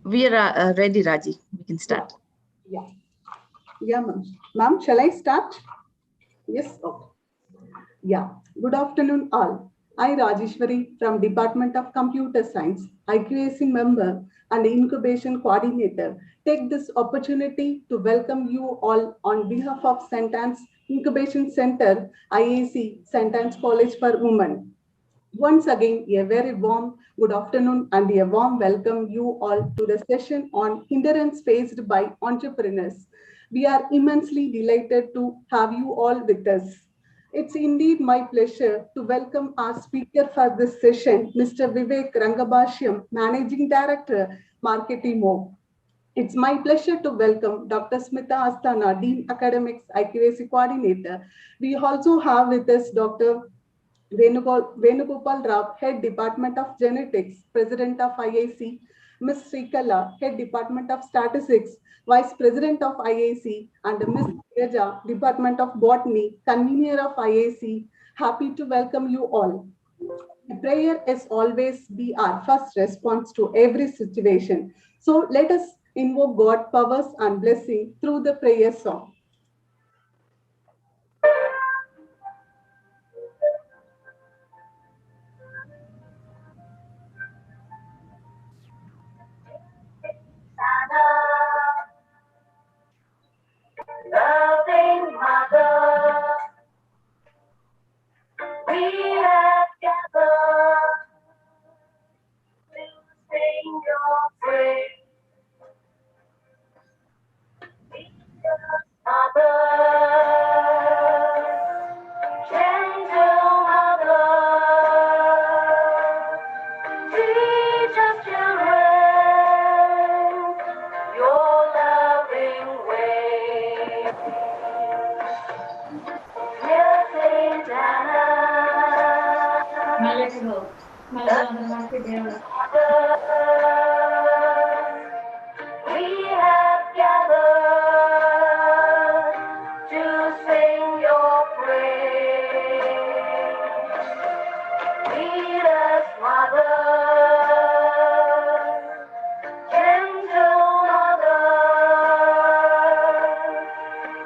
We are ready, Raji. We can start. Yeah, yeah, ma'am. Ma'am, shall I start? Yes, okay. Yeah, good afternoon all. I, Rajeshwari from Department of Computer Science, IQAC member and incubation coordinator, take this opportunity to welcome you all on behalf of St.Ann's Incubation Center, IAC, St.Ann's College for Women. Once again, a very warm good afternoon and a warm welcome you all to the session on hindrance faced by entrepreneurs. We are immensely delighted to have you all with us. It's indeed my pleasure to welcome our speaker for this session, Mr. Vivek Rangabasim, Managing Director, Marketing Mo. It's my pleasure to welcome Dr. Smita Asthana, Dean Academics, IQAC Coordinator. We also have with us Dr. Venugopal Rao, Head Department of Genetics, President of IAC, Ms. Srikala, Head Department of Statistics, Vice President of IAC, and Ms. Teja, Department of Botany, Convener of IAC. Happy to welcome you all. Prayer is always be our first response to every situation. So let us invoke God powers and blessing through the prayer song. Loving Mother, we have gathered to sing your praise. Mother, gentle Mother, teach us children your loving way. Dear St. Anna, we have gathered to sing your praise. Lead us, Mother, gentle Mother,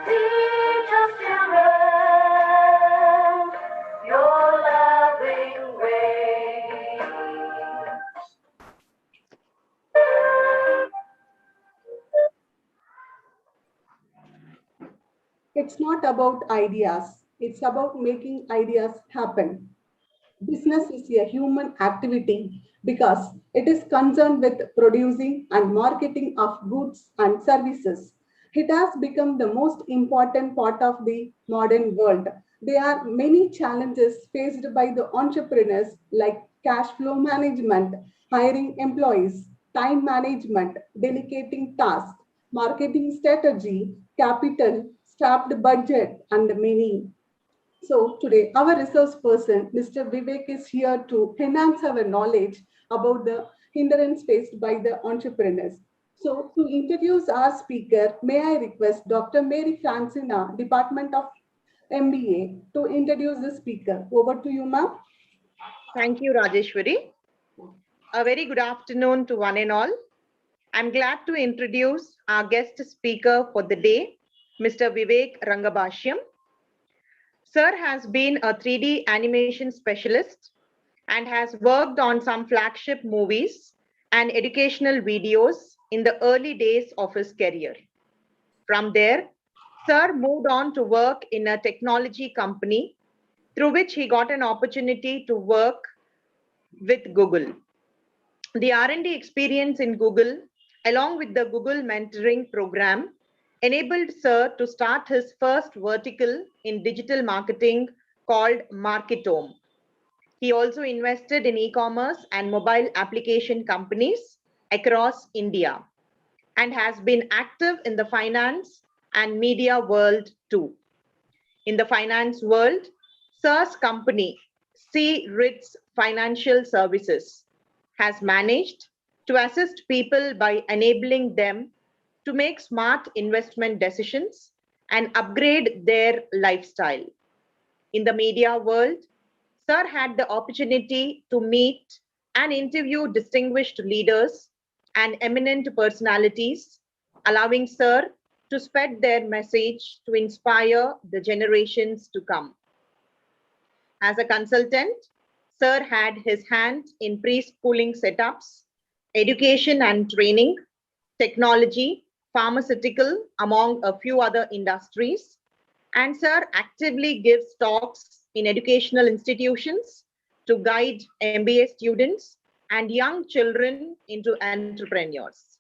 teach us children your loving way. It's not about ideas, it's about making ideas happen. Business is a human activity because it is concerned with producing and marketing of goods and services. It has become the most important part of the modern world. There are many challenges faced by the entrepreneurs like cash flow management, hiring employees, time management, delegating tasks, marketing strategy, capital, staffed budget, and many. So today, our resource person, Mr. Vivek, is here to enhance our knowledge about the hindrance faced by the entrepreneurs. So to introduce our speaker, may I request Dr. Mary Francina, Department of MBA, to introduce the speaker. Over to you, ma'am. Thank you, Rajeshwari. A very good afternoon to one and all. I'm glad to introduce our guest speaker for the day, Mr. Vivek Rangabasim. Sir has been a 3D animation specialist and has worked on some flagship movies and educational videos in the early days of his career. From there, Sir moved on to work in a technology company through which he got an opportunity to work with Google. The R&D experience in Google, along with the Google mentoring program, enabled Sir to start his first vertical in digital marketing called Marketome. He also invested in e-commerce and mobile application companies across India and has been active in the finance and media world too. In the finance world, Sir's company, C. Ritz Financial Services, has managed to assist people by enabling them to make smart investment decisions and upgrade their lifestyle. In the media world, Sir had the opportunity to meet and interview distinguished leaders and eminent personalities, allowing Sir to spread their message to inspire the generations to come. As a consultant, Sir had his hand in preschooling setups, education and training, technology, pharmaceutical, among a few other industries. And Sir actively gives talks in educational institutions to guide MBA students and young children into entrepreneurs.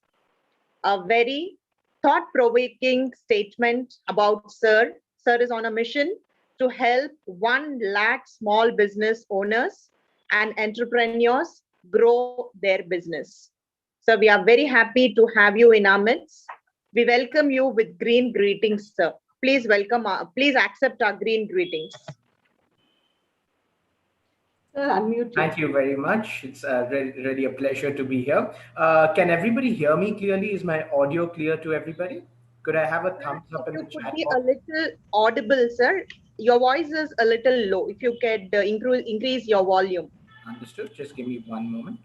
A very thought-provoking statement about Sir. Sir is on a mission to help 1 lakh small business owners and entrepreneurs grow their business. So we are very happy to have you in our midst. We welcome you with green greetings, sir. Please please accept our green greetings. Sir, unmute. Thank you very much. It's really a pleasure to be here. Can everybody hear me clearly? Is my audio clear to everybody? Could I have a thumbs up in the chat box? If you could be a little audible, sir. Your voice is a little low. If you could increase your volume. Understood. Just give me one moment.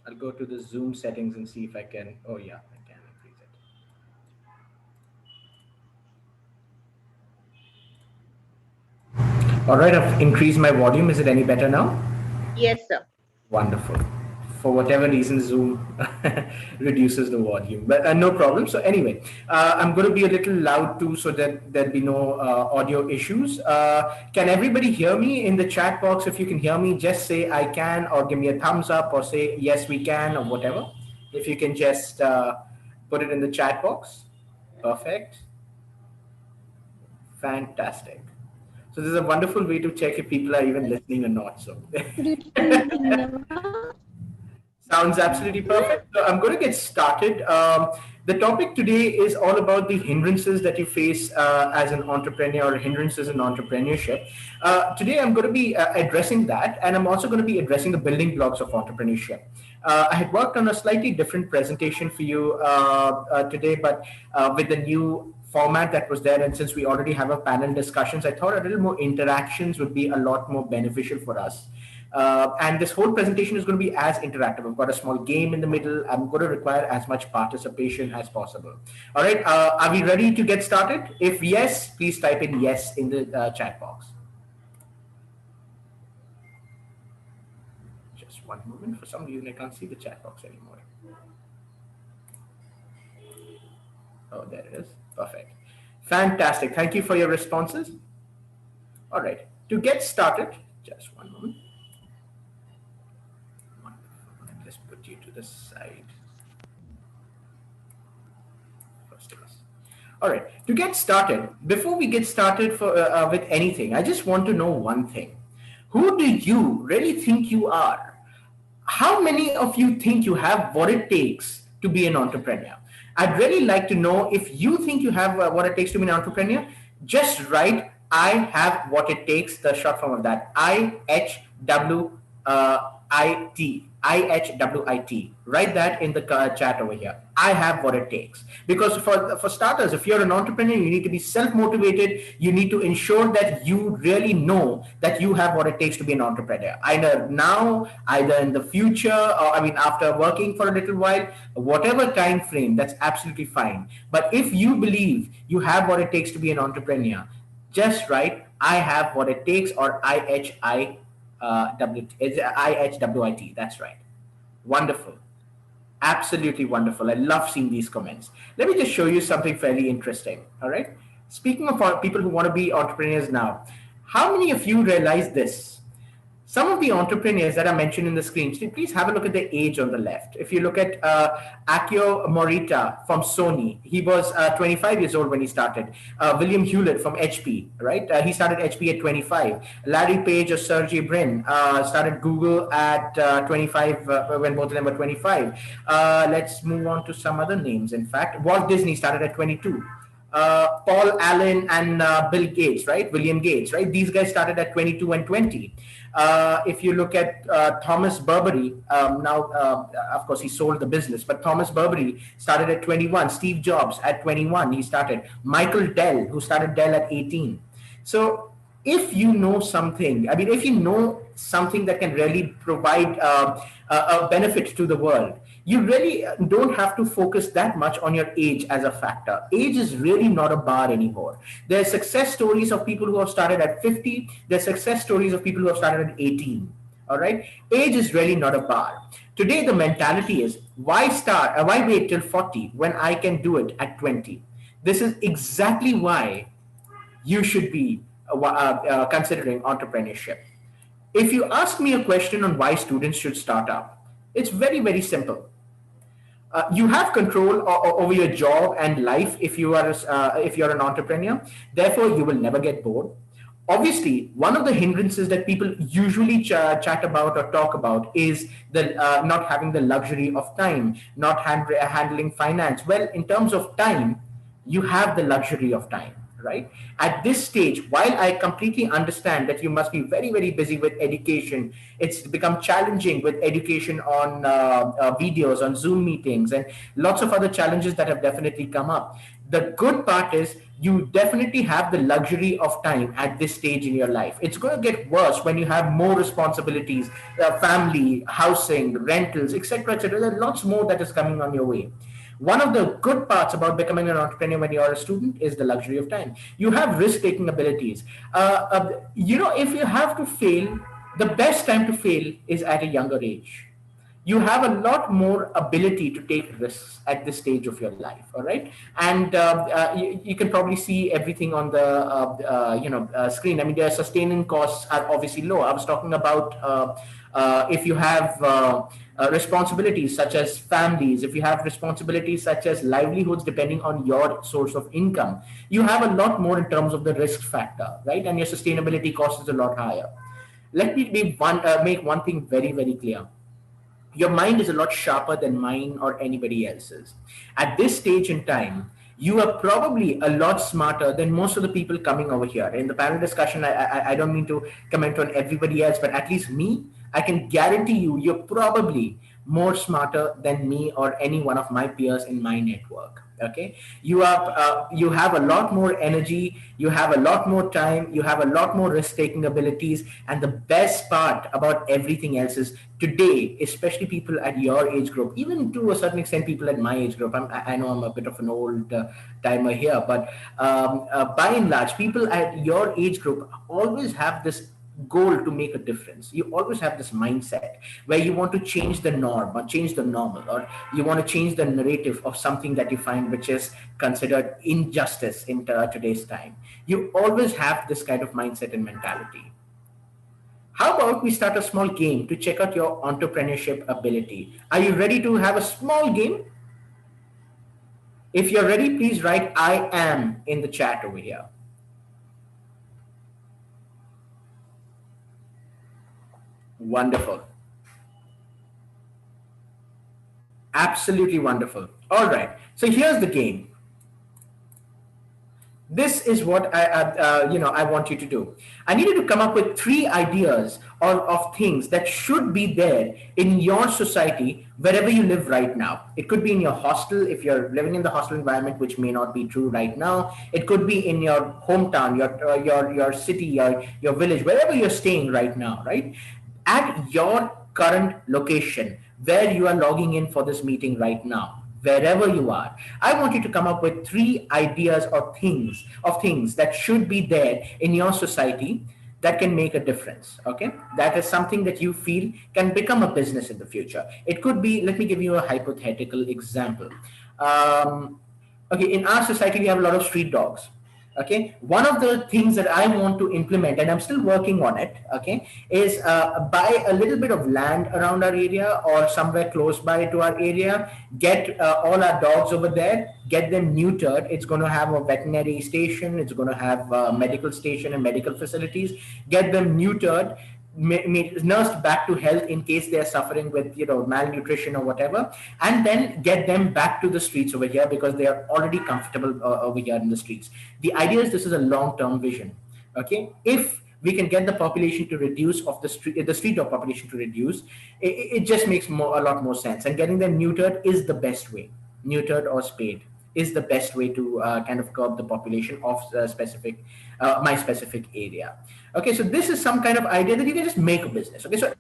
I'll go to the Zoom settings and see if I can. Oh yeah, I can increase it. All right, I've increased my volume. Is it any better now? Yes, sir. Wonderful. For whatever reason, Zoom reduces the volume, but no problem. So anyway, I'm going to be a little loud too, so that there'll be no audio issues. Can everybody hear me in the chat box? If you can hear me, just say I can, or give me a thumbs up, or say yes we can, or whatever. If you can just put it in the chat box. Perfect. Fantastic. So this is a wonderful way to check if people are even listening or not. So sounds absolutely perfect. So I'm going to get started. The topic today is all about the hindrances that you face as an entrepreneur, or hindrances in entrepreneurship. Today I'm going to be addressing that, and I'm also going to be addressing the building blocks of entrepreneurship. I had worked on a slightly different presentation for you today, but with the new format that was there, and since we already have a panel discussions, I thought a little more interactions would be a lot more beneficial for us. And this whole presentation is going to be as interactive. I've got a small game in the middle. I'm going to require as much participation as possible. All right, are we ready to get started? If yes, please type in yes in the chat box. Just one moment. For some reason, I can't see the chat box anymore. Oh, there it is. Perfect. Fantastic. Thank you for your responses. All right. To get started, just one moment. I'll just put you to the side. First class. All right. To get started, before we get started with anything, I just want to know one thing. Who do you really think you are? How many of you think you have what it takes to be an entrepreneur? I'd really like to know if you think you have what it takes to be an entrepreneur. Just write, I have what it takes, the short form of that, IHWIT. Write that in the chat over here. I have what it takes. Because for starters, if you're an entrepreneur, you need to be self-motivated. You need to ensure that you really know that you have what it takes to be an entrepreneur. Either now, either in the future, or after working for a little while, whatever time frame, that's absolutely fine. But if you believe you have what it takes to be an entrepreneur, just write, I have what it takes, or IHWIT. That's right. Wonderful. Absolutely wonderful. I love seeing these comments. Let me just show you something fairly interesting. All right. Speaking of people who want to be entrepreneurs now, how many of you realize this? Some of the entrepreneurs that are mentioned in the screen, please have a look at the age on the left. If you look at Akio Morita from Sony, he was 25 years old when he started. William Hewlett from HP, right? He started HP at 25. Larry Page or Sergey Brin started Google at 25 when both of them were 25. Let's move on to some other names. In fact, Walt Disney started at 22. Paul Allen and Bill Gates, right? William Gates, right? These guys started at 22 and 20. If you look at Thomas Burberry, of course, he sold the business, but Thomas Burberry started at 21. Steve Jobs at 21, he started. Michael Dell, who started Dell at 18. So if you know something, I mean, if you know something that can really provide a benefit to the world, you really don't have to focus that much on your age as a factor. Age is really not a bar anymore. There's success stories of people who have started at 50. There's success stories of people who have started at 18. All right. Age is really not a bar. Today, the mentality is why wait till 40 when I can do it at 20? This is exactly why you should be considering entrepreneurship. If you ask me a question on why students should start up, it's very, very simple. You have control over your job and life if you're an entrepreneur. Therefore, you will never get bored. Obviously, one of the hindrances that people usually chat about or talk about is the not having the luxury of time, not handling finance. Well, in terms of time, you have the luxury of time, right? At this stage, while I completely understand that you must be very, very busy with education, it's become challenging with education on videos, on Zoom meetings, and lots of other challenges that have definitely come up. The good part is you definitely have the luxury of time at this stage in your life. It's going to get worse when you have more responsibilities, family, housing, rentals, etc., etc. There's lots more that is coming on your way. One of the good parts about becoming an entrepreneur when you're a student is the luxury of time. You have risk-taking abilities. If you have to fail, the best time to fail is at a younger age. You have a lot more ability to take risks at this stage of your life. All right, and you can probably see everything on the screen. I mean, their sustaining costs are obviously low. I was talking about if you have responsibilities such as families, if you have responsibilities such as livelihoods depending on your source of income, you have a lot more in terms of the risk factor, right? And your sustainability cost is a lot higher. Let me make one thing very, very clear. Your mind is a lot sharper than mine or anybody else's. At this stage in time, you are probably a lot smarter than most of the people coming over here. In the panel discussion, I don't mean to comment on everybody else, but at least me, I can guarantee you're probably more smarter than me or any one of my peers in my network. Okay, you have a lot more energy, you have a lot more time, you have a lot more risk-taking abilities, and the best part about everything else is today, especially people at your age group, even to a certain extent people at my age group. I know I'm a bit of an old timer here, but by and large, people at your age group always have this goal to make a difference. You always have this mindset where you want to change the norm or change the normal, or you want to change the narrative of something that you find which is considered injustice in today's time. You always have this kind of mindset and mentality. How about we start a small game to check out your entrepreneurship ability? Are you ready to have a small game? If you're ready, please write "I am" in the chat over here. Wonderful. Absolutely wonderful. All right. So here's the game. This is what I want you to do. I need you to come up with 3 ideas of things that should be there in your society wherever you live right now. It could be in your hostel if you're living in the hostel environment, which may not be true right now. It could be in your hometown, your city, your village, wherever you're staying right now, right? At your current location where you are logging in for this meeting right now, wherever you are, I want you to come up with 3 ideas or things that should be there in your society that can make a difference. Okay, that is something that you feel can become a business in the future. It could be, let me give you a hypothetical example. Okay, in our society we have a lot of street dogs. Okay, one of the things that I want to implement, and I'm still working on it, okay, is buy a little bit of land around our area or somewhere close by to our area, get all our dogs over there, get them neutered. It's going to have a veterinary station, it's going to have a medical station and medical facilities. Get them neutered, nursed back to health in case they are suffering with malnutrition or whatever, and then get them back to the streets over here because they are already comfortable over here in the streets. The idea is this is a long-term vision. Okay, if we can get the population to reduce of the street dog population to reduce, it just makes a lot more sense, and getting them neutered is the best way, neutered or spayed. is the best way to kind of curb the population of specific my specific area. Okay, so this is some kind of idea that you can just make a business. Okay, so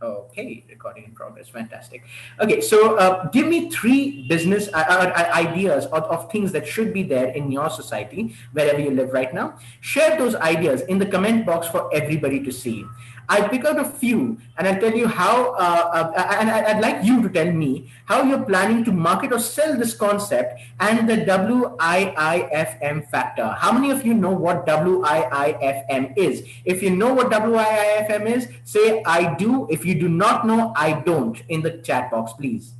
okay, recording in progress. Fantastic. Okay, so give me three business ideas of things that should be there in your society, wherever you live right now. Share those ideas in the comment box for everybody to see. I'll pick out a few and I'll tell you how, and I'd like you to tell me how you're planning to market or sell this concept and the WIIFM factor. How many of you know what WIIFM is? If you know what WIIFM is, say I do. If you do not know, I don't in the chat box, please.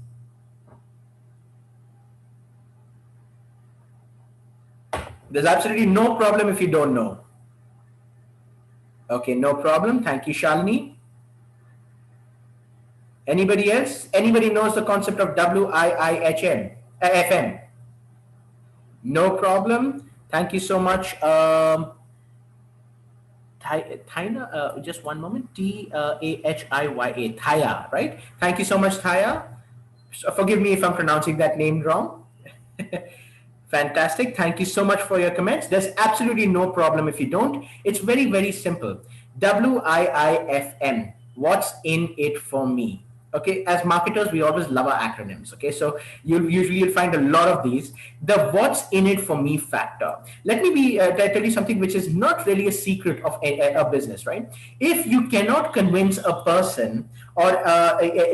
There's absolutely no problem if you don't know. Okay, no problem. Thank you, Shalini. Anybody else? Anybody knows the concept of WIIHM, FM? No problem. Thank you so much. Thaya, just one moment. TAHIYA, Thaya, right? Thank you so much, Thaya. So forgive me if I'm pronouncing that name wrong. Fantastic. Thank you so much for your comments. There's absolutely no problem if you don't. It's very, very simple. WIIFM. What's in it for me? Okay, as marketers, we always love our acronyms. Okay, so you'll find a lot of these. The what's in it for me factor. Let me tell you something which is not really a secret of a business, right? If you cannot convince a person or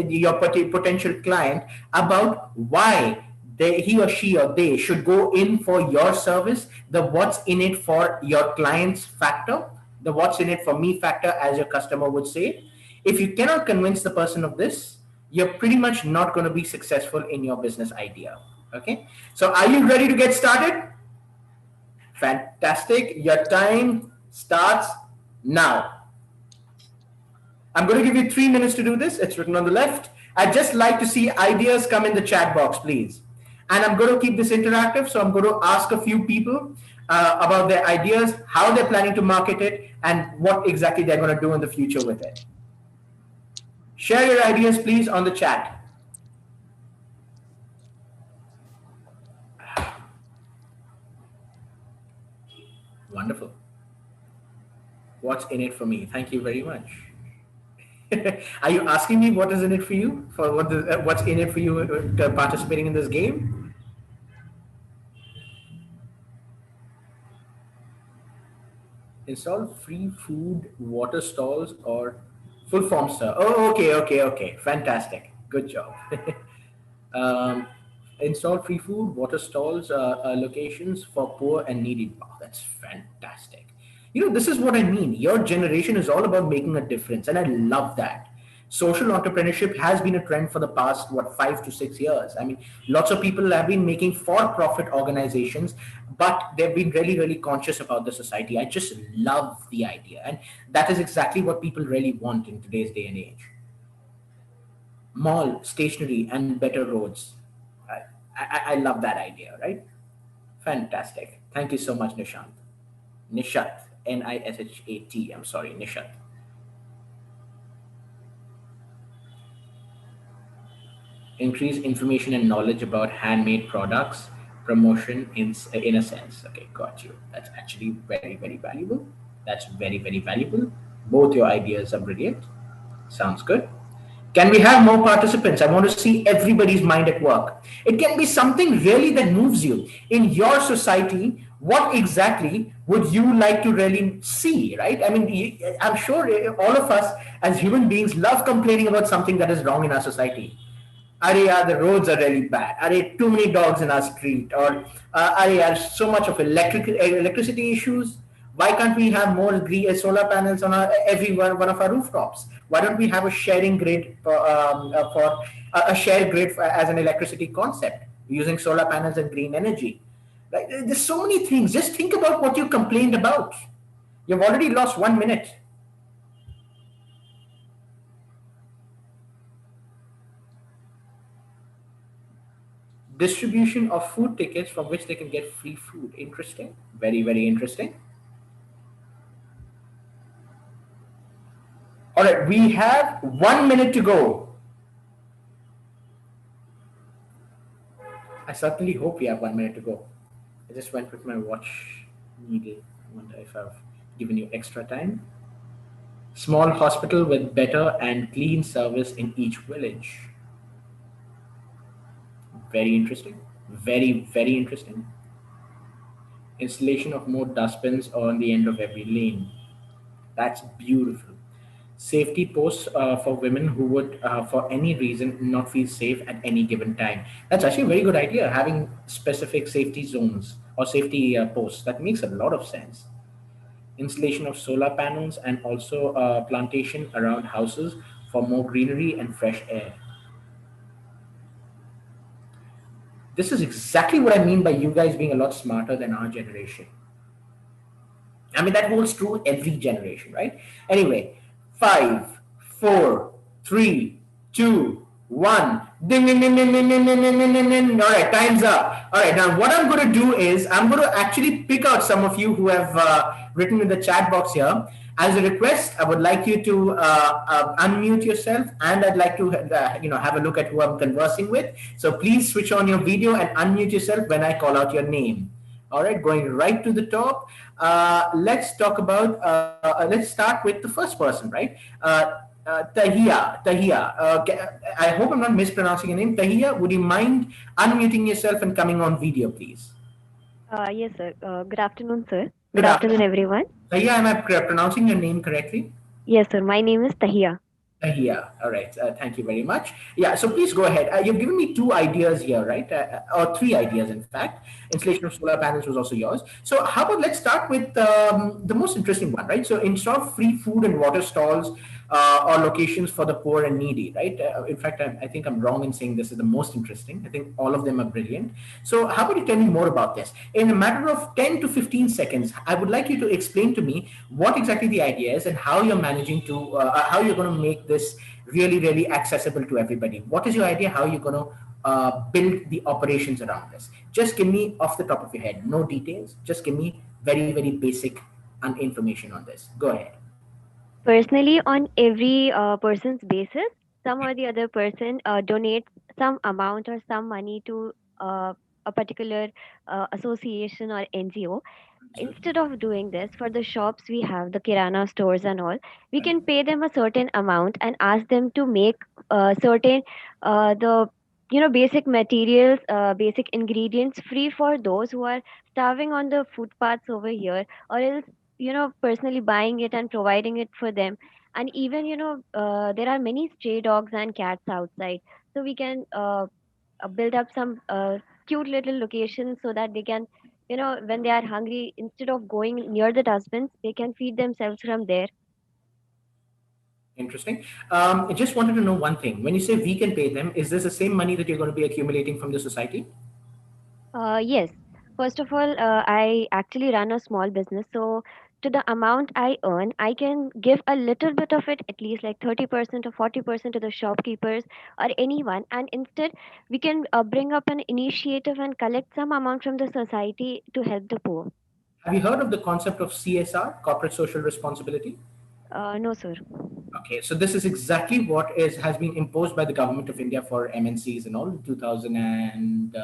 your potential client about why he or she or they should go in for your service, the what's in it for your client's factor, the what's in it for me factor, as your customer would say. If you cannot convince the person of this, you're pretty much not going to be successful in your business idea. Okay, so are you ready to get started? Fantastic. Your time starts now. I'm going to give you 3 minutes to do this. It's written on the left. I'd just like to see ideas come in the chat box, please. And I'm going to keep this interactive. So I'm going to ask a few people about their ideas, how they're planning to market it, and what exactly they're going to do in the future with it. Share your ideas, please, on the chat. Wonderful. What's in it for me? Thank you very much. Are you asking me what is in it for you? For what's in it for you participating in this game? Install free food water stalls or full form, sir. Oh, okay. Fantastic. Good job. Install free food water stalls locations for poor and needy. Oh, that's fantastic. You know, this is what I mean. Your generation is all about making a difference, and I love that. Social entrepreneurship has been a trend for the past 5 to 6 years. I mean, lots of people have been making for-profit organizations, but they've been really, really conscious about the society. I just love the idea, and that is exactly what people really want in today's day and age. Mall, stationery, and better roads. I love that idea, right? Fantastic. Thank you so much, Nishant. Nishat, Nishat. I'm sorry, Nishat. Increase information and knowledge about handmade products, promotion in a sense. Okay, got you. That's actually very, very valuable. That's very, very valuable. Both your ideas are brilliant. Sounds good. Can we have more participants? I want to see everybody's mind at work. It can be something really that moves you. In your society, what exactly would you like to really see, right? I mean, I'm sure all of us as human beings love complaining about something that is wrong in our society. The roads are really bad. Too many dogs in our street. Or there's so much of electricity issues. Why can't we have more solar panels on every one of our rooftops? Why don't we have a sharing grid for a shared grid as an electricity concept using solar panels and green energy? Like, there's so many things. Just think about what you complained about. You've already lost 1 minute. Distribution of food tickets from which they can get free food. Interesting. Very, very interesting. All right, we have 1 minute to go. I certainly hope we have 1 minute to go. I just went with my watch needle. I wonder if I've given you extra time. Small hospital with better and clean service in each village. Very interesting. Very, very interesting. Installation of more dustbins on the end of every lane. That's beautiful. Safety posts for women who would, for any reason, not feel safe at any given time. That's actually a very good idea, having specific safety zones or safety posts. That makes a lot of sense. Installation of solar panels and also plantation around houses for more greenery and fresh air. This is exactly what I mean by you guys being a lot smarter than our generation. I mean, that holds true every generation, right? Anyway, five, four, three, two, one. Ding, ding, ding, ding, ding, ding, ding, ding, ding, ding, ding. All right, time's up. All right, now what I'm going to do is I'm going to actually pick out some of you who have written in the chat box here. As a request, I would like you to unmute yourself, and I'd like to have a look at who I'm conversing with. So please switch on your video and unmute yourself when I call out your name. All right, going right to the top. Let's talk about, let's start with the first person, right? Tahia. I hope I'm not mispronouncing your name. Tahia, would you mind unmuting yourself and coming on video, please? Yes, sir. Good afternoon, sir. Good Good afternoon, everyone. Tahia, am I pronouncing your name correctly? Yes, sir. My name is Tahia. Tahia. All right. Thank you very much. Yeah. So please go ahead. You've given me two ideas here, right? Or three ideas, in fact. Installation of solar panels was also yours. So how about let's start with the most interesting one, right? So install free food and water stalls or locations for the poor and needy, right? In fact, I think I'm wrong in saying this is the most interesting. I think all of them are brilliant. So how about you tell me more about this? In a matter of 10 to 15 seconds, I would like you to explain to me what exactly the idea is and how you're managing to, how you're going to make this really, really accessible to everybody. What is your idea? How you're going to build the operations around this? Just give me off the top of your head, no details. Just give me very, very basic information on this. Go ahead. Personally, on every person's basis, some or the other person donates some amount or some money to a particular association or NGO. Instead of doing this for the shops, we have the kirana stores and all, we can pay them a certain amount and ask them to make certain the basic materials, basic ingredients free for those who are starving on the footpaths over here, or else personally buying it and providing it for them. And even there are many stray dogs and cats outside, so we can build up some cute little locations so that they can, when they are hungry, instead of going near the dustbins, they can feed themselves from there. Interesting. I just wanted to know one thing. When you say we can pay them, is this the same money that you're going to be accumulating from the society? Yes. First of all, I actually run a small business, so to the amount I earn, I can give a little bit of it, at least like 30% or 40% to the shopkeepers or anyone. And instead, we can bring up an initiative and collect some amount from the society to help the poor. Have you heard of the concept of CSR, corporate social responsibility? No, sir. Okay, so this is exactly what has been imposed by the government of India for MNCs and all in 2000 and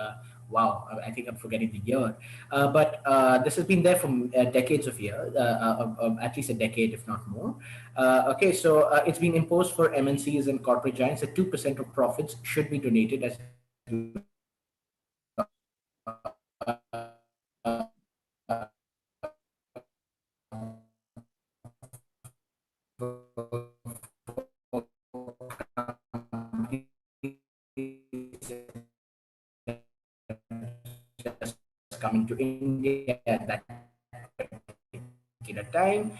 wow, I think I'm forgetting the year, but this has been there for decades of years, at least a decade, if not more. Okay, so it's been imposed for MNCs and corporate giants that 2% of profits should be donated as coming to India at that particular time.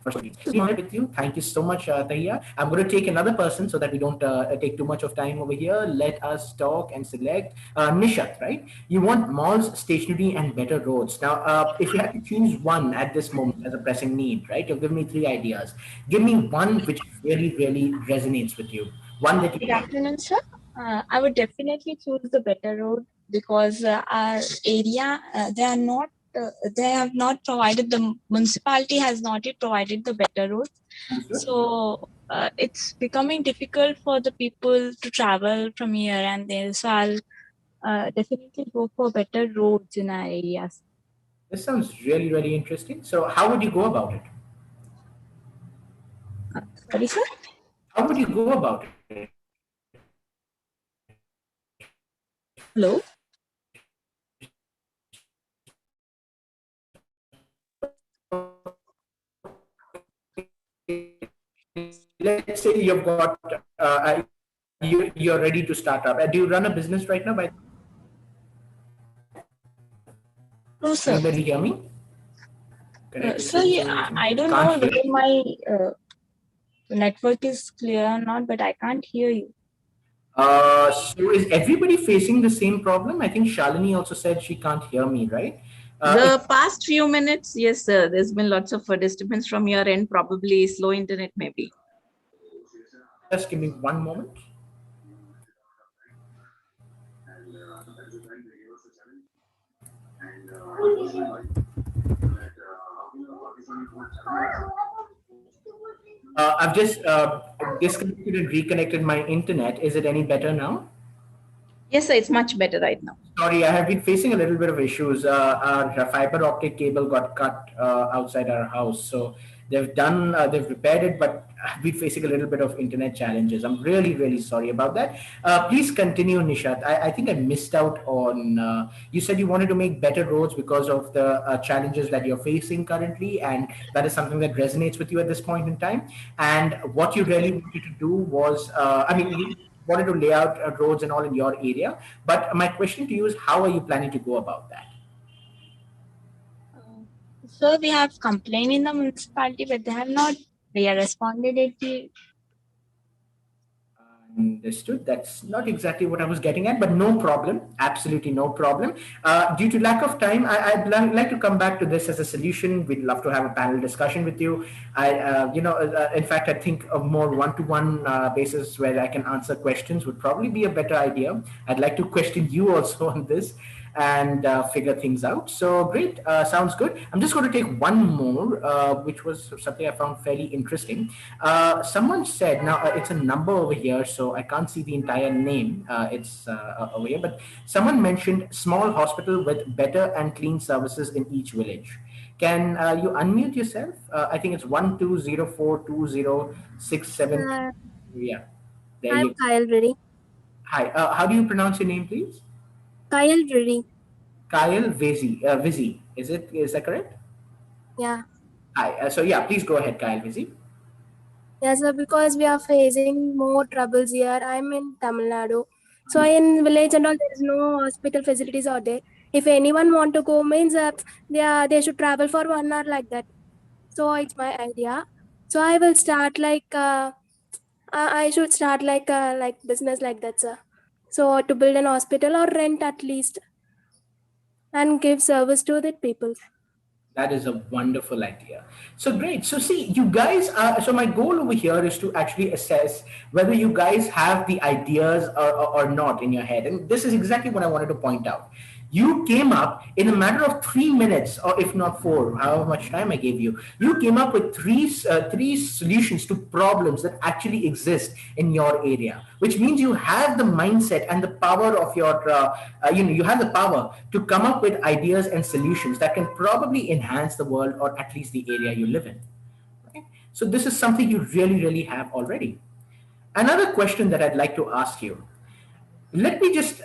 With you. Thank you so much, Tahiya. I'm going to take another person so that we don't take too much of time over here. Let us talk and select Nishat, right? You want malls, stationery, and better roads. Now, if you had to choose one at this moment as a pressing need, right? You've given me three ideas. Give me one which really, really resonates with you. One that you. Good afternoon, sir. I would definitely choose the better road because our area, they have not provided, the municipality has not yet provided the better roads. So it's becoming difficult for the people to travel from here and there. So I'll definitely go for better roads in our areas. This sounds really, really interesting. So how would you go about it? Sorry, sir? How would you go about it? Hello? Let's say you've got, you're ready to start up. Do you run a business right now? No, Can sir. anybody hear me? Sir, I don't know Can't hear. whether my network is clear or not, but I can't hear you. So is everybody facing the same problem? I think Shalini also said she can't hear me, right? The past few minutes, yes, sir. There's been lots of disturbance from your end, probably slow internet, maybe. Just give me one moment. I've just disconnected and reconnected my internet. Is it any better now? Yes, sir. It's much better right now. Sorry, I have been facing a little bit of issues. Our fiber optic cable got cut outside our house, so they've repaired it, but I've been facing a little bit of internet challenges. I'm really, really sorry about that. Please continue, Nishat. I think I missed out on. You said you wanted to make better roads because of the challenges that you're facing currently, and that is something that resonates with you at this point in time. And what you really wanted to do was, you wanted to lay out roads and all in your area. But my question to you is, how are you planning to go about that? Sir, we have complained in the municipality, but they have not responded it. Understood. That's not exactly what I was getting at, but no problem. Absolutely no problem. Due to lack of time, I'd like to come back to this as a solution. We'd love to have a panel discussion with you. In fact, I think a more one-to-one basis where I can answer questions would probably be a better idea. I'd like to question you also on this and figure things out. So great, sounds good. I'm just going to take one more, which was something I found fairly interesting. Someone said, now it's a number over here, so I can't see the entire name. It's over here, but someone mentioned small hospital with better and clean services in each village. Can you unmute yourself? I think it's 12042067. Yeah, there I'm you go. Kyle Reddy. Hi, how do you pronounce your name, please? Kyle Reddy. Kyle Vizzy. Is that correct? Yeah. Hi. So yeah, please go ahead, Kyle Vizzy. Yes, sir, because we are facing more troubles here. I'm in Tamil Nadu. So in village and all, there is no hospital facilities out there. If anyone want to go, means they should travel for 1 hour like that. So it's my idea. So I will start I should start like business like that, sir. So to build an hospital or rent at least and give service to the people. That is a wonderful idea. So great. So see, you guys are, so my goal over here is to actually assess whether you guys have the ideas or not in your head. And this is exactly what I wanted to point out. You came up in a matter of 3 minutes, or if not four, however much time I gave you. You came up with three solutions to problems that actually exist in your area, which means you have the mindset and the power of your, you have the power to come up with ideas and solutions that can probably enhance the world or at least the area you live in. Okay? So this is something you really, really have already. Another question that I'd like to ask you, let me just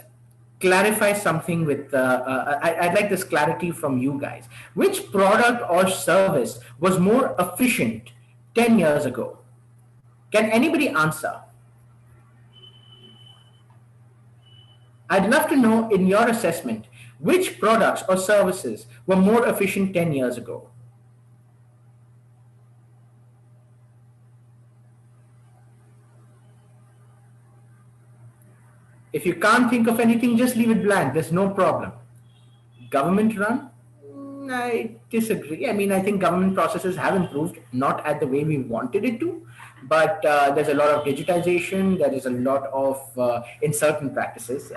clarify something with I'd like this clarity from you guys. Which product or service was more efficient 10 years ago? Can anybody answer? I'd love to know, in your assessment, which products or services were more efficient 10 years ago? If you can't think of anything, just leave it blank. There's no problem. Government run? I disagree. I mean, I think government processes have improved, not at the way we wanted it to, but there's a lot of digitization. There is a lot of in certain practices,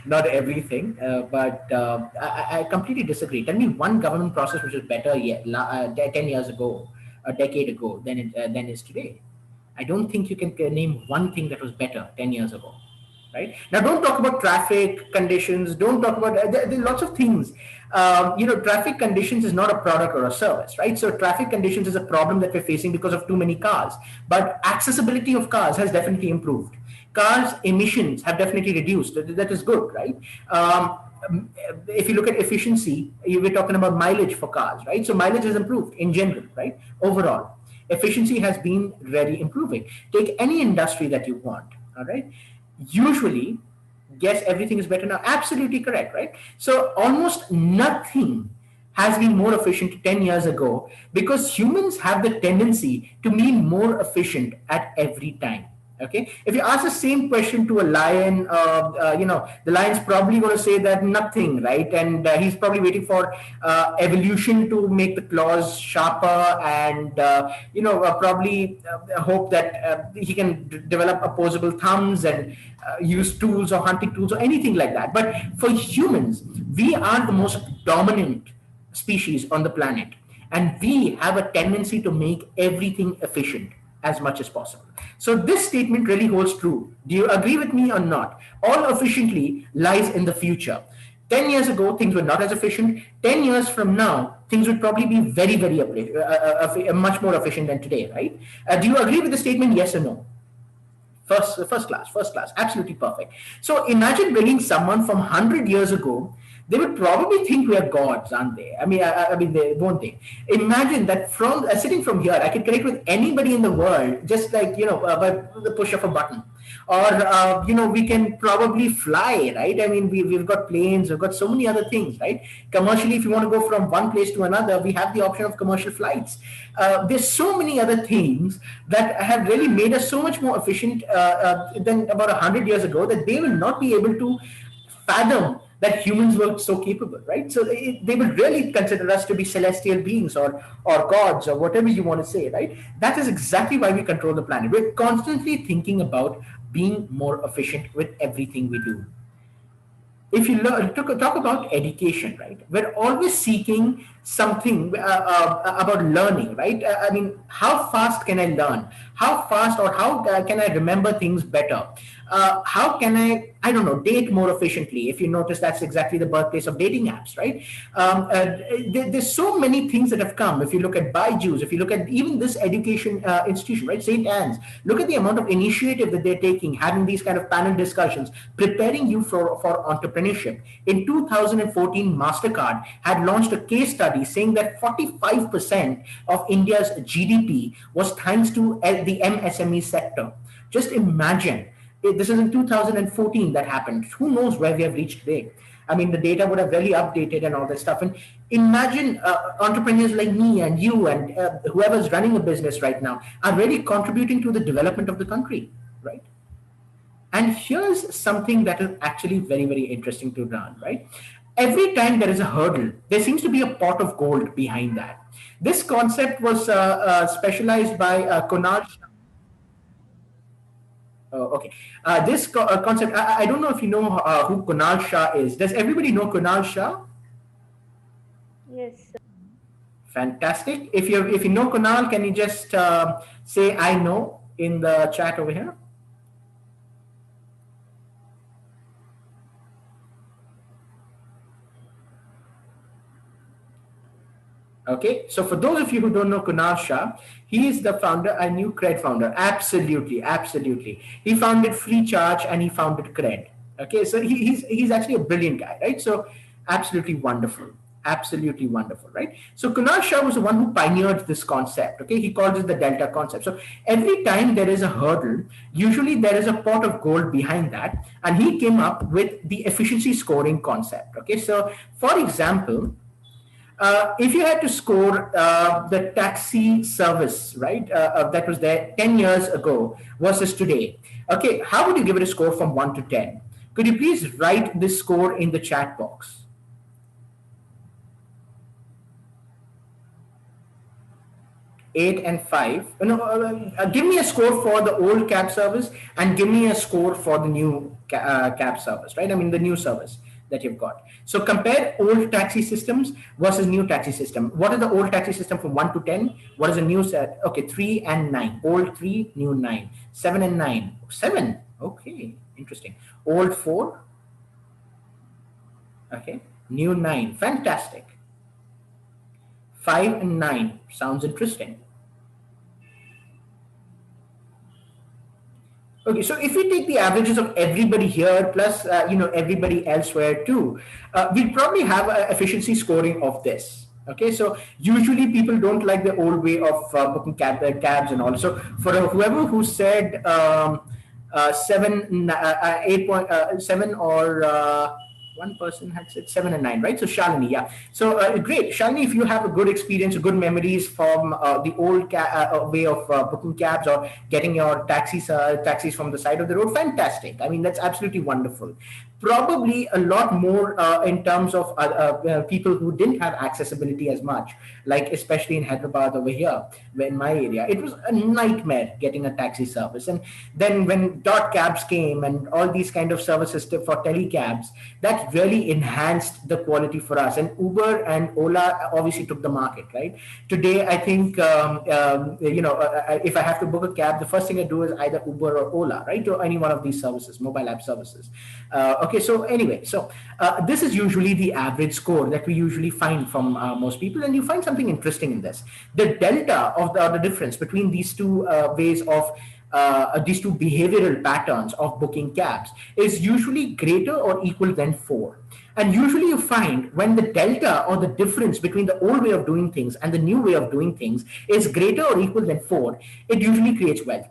not everything. But I completely disagree. Tell me one government process which is better yet 10 years ago, a decade ago than is today. I don't think you can name one thing that was better 10 years ago. right? Now, don't talk about traffic conditions. Don't talk about there are lots of things. Traffic conditions is not a product or a service, right? So traffic conditions is a problem that we're facing because of too many cars. But accessibility of cars has definitely improved. Cars emissions have definitely reduced. That is good, right? If you look at efficiency, you were talking about mileage for cars, right? So mileage has improved in general, right? Overall, efficiency has been really improving. Take any industry that you want, all right? Usually, yes, everything is better now. Absolutely correct, right? So almost nothing has been more efficient 10 years ago because humans have the tendency to be more efficient at every time. Okay, if you ask the same question to a lion, the lion's probably going to say that nothing, right? And he's probably waiting for evolution to make the claws sharper, and probably hope that he can develop opposable thumbs and use tools or hunting tools or anything like that. But for humans, we are the most dominant species on the planet, and we have a tendency to make everything efficient as much as possible. So this statement really holds true. Do you agree with me or not? All efficiently lies in the future. 10 years ago, things were not as efficient. 10 years from now, things would probably be very, very much more efficient than today, right? Do you agree with the statement, yes or no? First class, absolutely perfect. So imagine bringing someone from 100 years ago. They would probably think we are gods, aren't they? I mean, they won't they? Imagine that from sitting from here, I could connect with anybody in the world, just like by the push of a button, or we can probably fly, right? I mean, we've got planes, we've got so many other things, right? Commercially, if you want to go from one place to another, we have the option of commercial flights. There's so many other things that have really made us so much more efficient than about 100 years ago that they will not be able to fathom that humans were so capable, right? So they would really consider us to be celestial beings or gods or whatever you want to say, right? That is exactly why we control the planet. We're constantly thinking about being more efficient with everything we do. If you talk about education, right, we're always seeking something about learning, right? I mean, how fast can I learn? How fast or how can I remember things better? How can I don't know, date more efficiently? If you notice, that's exactly the birthplace of dating apps, right? There's so many things that have come. If you look at Byju's, if you look at even this education institution, right, St.Anne's, look at the amount of initiative that they're taking, having these kind of panel discussions, preparing you for entrepreneurship. In 2014, MasterCard had launched a case study saying that 45% of India's GDP was thanks to the MSME sector. Just imagine. This is in 2014 that happened. Who knows where we have reached today? I mean, the data would have really updated and all that stuff. And imagine entrepreneurs like me and you and whoever's running a business right now are really contributing to the development of the country, right? And here's something that is actually very, very interesting to learn, right? Every time there is a hurdle, there seems to be a pot of gold behind that. This concept was specialized by Kunal. Oh, okay. This concept, I don't know if you know who Kunal Shah is. Does everybody know Kunal Shah? Yes. Fantastic. If you know Kunal, can you just say I know in the chat over here? Okay, so for those of you who don't know Kunal Shah, he is the founder, a new Cred founder. Absolutely, absolutely. He founded Freecharge and he founded Cred. Okay, so he's actually a brilliant guy, right? So absolutely wonderful, right? So Kunal Shah was the one who pioneered this concept. Okay, he calls it the Delta concept. So every time there is a hurdle, usually there is a pot of gold behind that, and he came up with the efficiency scoring concept. Okay, so for example, if you had to score the taxi service, right, that was there 10 years ago versus today, okay, how would you give it a score from 1 to 10? Could you please write this score in the chat box? 8 and 5. Give me a score for the old cab service and give me a score for the new cab service, right? I mean, the new service that you've got. So compare old taxi systems versus new taxi system. What is the old taxi system from 1 to 10? What is the new set? Okay, 3 and 9. Old 3, new 9. 7 and 9. 7. Okay, Interesting. Old 4. Okay. New 9. Fantastic. 5 and 9. Sounds interesting. Okay, so if we take the averages of everybody here plus everybody elsewhere too, we'll probably have an efficiency scoring of this. Okay, so usually people don't like the old way of booking cabs and all. So for whoever who said 8.7 or one person had said 7 and 9, right? So Shalini, yeah. So great, Shalini. If you have a good experience, good memories from the old way of booking cabs or getting your taxis from the side of the road, fantastic. I mean, that's absolutely wonderful. Probably a lot more in terms of people who didn't have accessibility as much, like especially in Hyderabad over here, in my area, it was a nightmare getting a taxi service. And then when dot cabs came and all these kind of services for telecabs, that really enhanced the quality for us. And Uber and Ola obviously took the market, right? Today, I think if I have to book a cab, the first thing I do is either Uber or Ola, right, or any one of these services, mobile app services. Okay, so anyway, this is usually the average score that we usually find from most people, and you find something interesting in this. The delta of the difference between these two ways of these two behavioral patterns of booking cabs is usually greater or equal than 4. And usually you find when the delta or the difference between the old way of doing things and the new way of doing things is greater or equal than 4, it usually creates wealth.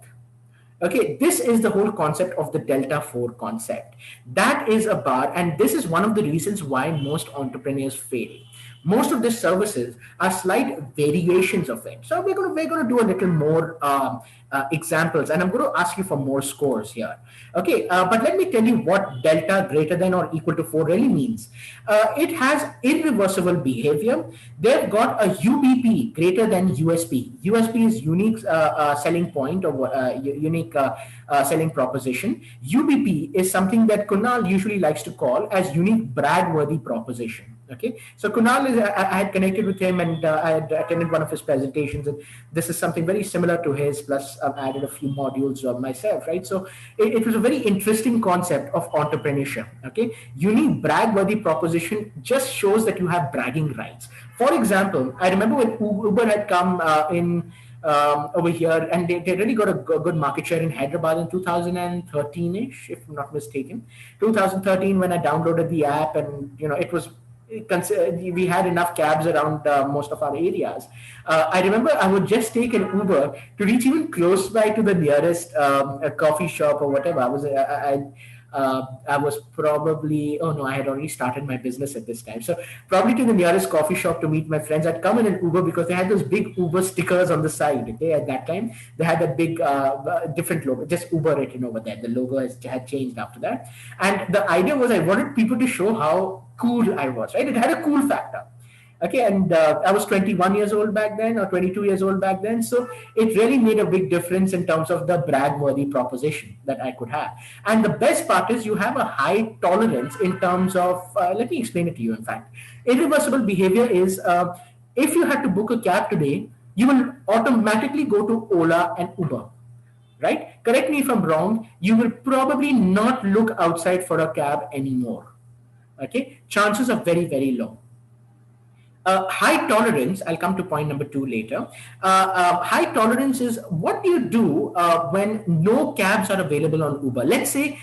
Okay, this is the whole concept of the delta 4 concept. That is a bar, and this is one of the reasons why most entrepreneurs fail. Most of the services are slight variations of it. So we're going to do a little more examples, and I'm going to ask you for more scores here. Okay, but let me tell you what delta greater than or equal to 4 really means. It has irreversible behavior. They've got a UBP greater than USP. USP is unique selling point or unique selling proposition. UBP is something that Kunal usually likes to call as unique brag-worthy proposition. Okay, so Kunal I had connected with him and I had attended one of his presentations, and this is something very similar to his, plus I've added a few modules of myself, right? So it was a very interesting concept of entrepreneurship. Okay, unique brag-worthy proposition just shows that you have bragging rights. For example, I remember when Uber had come in over here, and they really got a good market share in Hyderabad in 2013-ish, if I'm not mistaken. 2013, when I downloaded the app, and it was, we had enough cabs around most of our areas. I remember I would just take an Uber to reach even close by to the nearest coffee shop or whatever. I was probably, oh no, I had already started my business at this time. So probably to the nearest coffee shop to meet my friends. I'd come in an Uber because they had those big Uber stickers on the side. Okay, at that time, they had a big different logo, just Uber written over there. The logo had changed after that. And the idea was I wanted people to show how cool I was, right? It had a cool factor. Okay, and I was 21 years old back then, or 22 years old back then. So it really made a big difference in terms of the brag-worthy proposition that I could have. And the best part is you have a high tolerance in terms of, let me explain it to you, in fact. Irreversible behavior is, if you had to book a cab today, you will automatically go to Ola and Uber, right? Correct me if I'm wrong, you will probably not look outside for a cab anymore. Okay, chances are very, very low. High tolerance, I'll come to point number 2 later. High tolerance is what do you do when no cabs are available on Uber? Let's say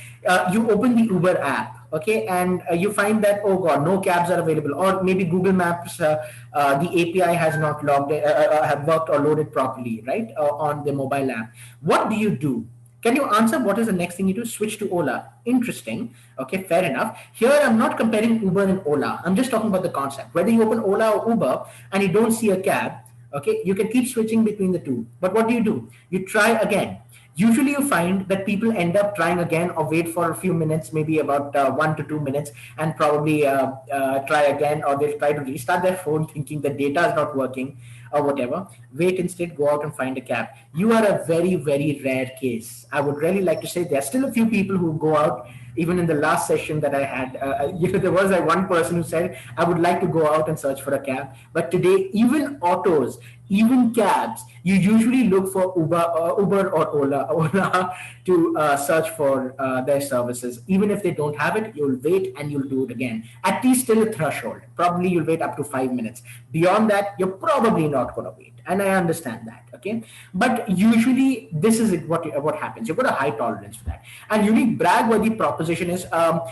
you open the Uber app, okay, and you find that, oh God, no cabs are available, or maybe Google Maps, the API has not have worked or loaded properly, right, on the mobile app. What do you do? Can you answer what is the next thing you do? Switch to Ola. Interesting. Okay, fair enough. Here, I'm not comparing Uber and Ola. I'm just talking about the concept. Whether you open Ola or Uber and you don't see a cab, okay, you can keep switching between the two. But what do? You try again. Usually you find that people end up trying again or wait for a few minutes, maybe about 1 to 2 minutes, and probably try again, or they'll try to restart their phone thinking the data is not working or whatever. Wait, instead go out and find a cab. You are a very, very rare case. I would really like to say there are still a few people who go out. Even in the last session that I had, there was one person who said, I would like to go out and search for a cab. But today, even autos even cabs, you usually look for Uber or Ola to search for their services. Even if they don't have it, you'll wait and you'll do it again. At least till a threshold. Probably you'll wait up to 5 minutes. Beyond that, you're probably not going to wait. And I understand that. Okay. But usually this is what happens. You've got a high tolerance for that. And unique brag-worthy proposition is, while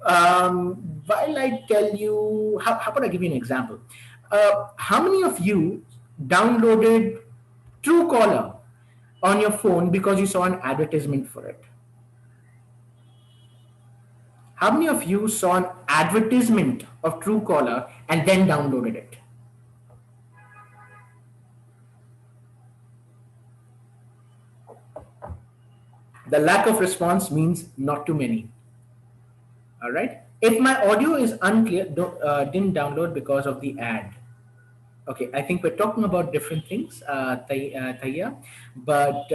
I tell you, how about I give you an example? How many of you downloaded Truecaller on your phone because you saw an advertisement for it? How many of you saw an advertisement of Truecaller and then downloaded it? The lack of response means not too many. All right. If my audio is unclear, didn't download because of the ad. Okay, I think we're talking about different things, Taya, but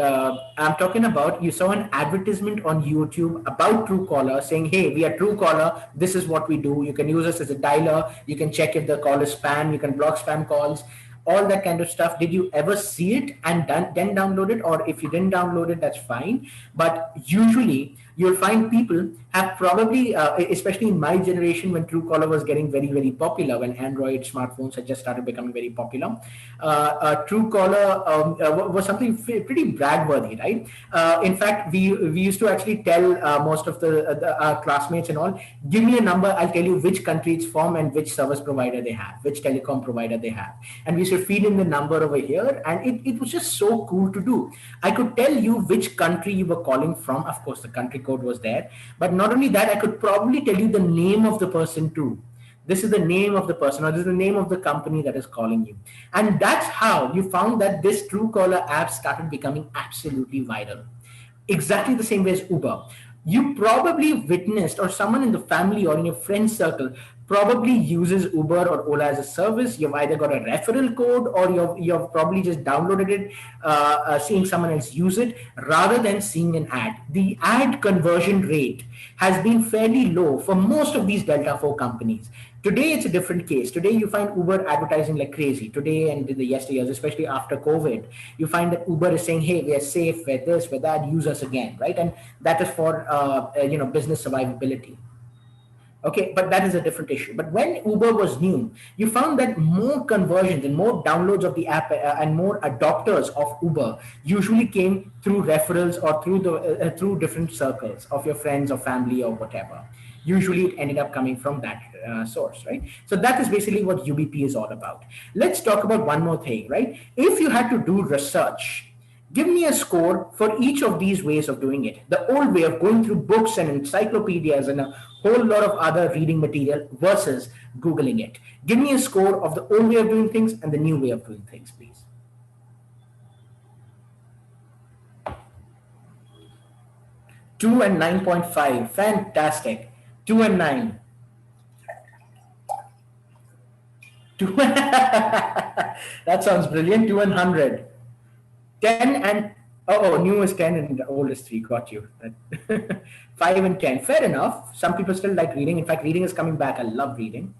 I'm talking about, you saw an advertisement on YouTube about Truecaller saying, hey, we are Truecaller, this is what we do. You can use us as a dialer. You can check if the call is spam. You can block spam calls, all that kind of stuff. Did you ever see it and then download it? Or if you didn't download it, that's fine. But usually you'll find people have probably, especially in my generation when Truecaller was getting very, very popular, when Android smartphones had just started becoming very popular, Truecaller was something pretty brag-worthy, right? In fact, we used to actually tell most of our classmates and all, give me a number, I'll tell you which country it's from and which service provider they have, which telecom provider they have. And we used to feed in the number over here, and it was just so cool to do. I could tell you which country you were calling from. Of course, the country code was there, but not only that, I could probably tell you the name of the person too. This is the name of the person, or this is the name of the company that is calling you. And that's how you found that this Truecaller app started becoming absolutely viral. Exactly the same way as Uber. You probably witnessed, or someone in the family or in your friend circle probably uses Uber or Ola as a service. You've either got a referral code, or you've probably just downloaded it, seeing someone else use it, rather than seeing an ad. The ad conversion rate has been fairly low for most of these Delta 4 companies. Today, it's a different case. Today, you find Uber advertising like crazy. Today and in the yesteryears, especially after COVID, you find that Uber is saying, hey, we are safe, we're this, we're that, use us again, right? And that is for business survivability. Okay, but that is a different issue. But when Uber was new, you found that more conversions and more downloads of the app and more adopters of Uber usually came through referrals or through different circles of your friends or family or whatever. Usually it ended up coming from that source, right? So that is basically what UBP is all about. Let's talk about one more thing, right? If you had to do research, give me a score for each of these ways of doing it. The old way of going through books and encyclopedias and a whole lot of other reading material versus Googling it. Give me a score of the old way of doing things and the new way of doing things, please. 2 and 9.5. Fantastic. 2 and 9. 2 that sounds brilliant. 2 and 100. 10 and new is 10 and old is 3. Got you. 5 and 10. Fair enough. Some people still like reading. In fact, reading is coming back. I love reading.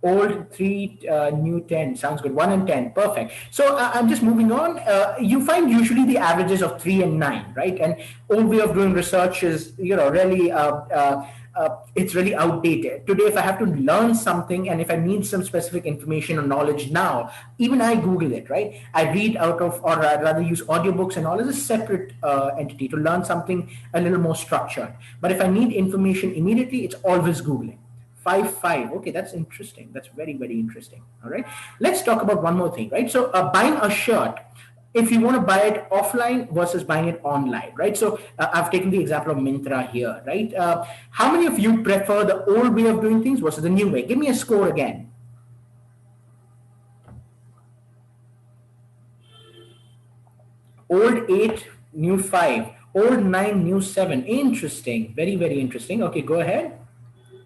Old 3, new 10. Sounds good. 1 and 10. Perfect. So I'm just moving on. You find usually the averages of 3 and 9, right? And old way of doing research is, really it's really outdated. Today, if I have to learn something and if I need some specific information or knowledge now, even I Google it, right? I read out of, or rather use audiobooks and all as a separate entity to learn something a little more structured. But if I need information immediately, it's always Googling. 5. Okay, that's interesting. That's very, very interesting. All right. Let's talk about one more thing, right? So buying a shirt, if you want to buy it offline versus buying it online, right? So I've taken the example of Myntra here, right? How many of you prefer the old way of doing things versus the new way? Give me a score again. Old 8, new 5. Old 9, new 7. Interesting. Very, very interesting. Okay, go ahead.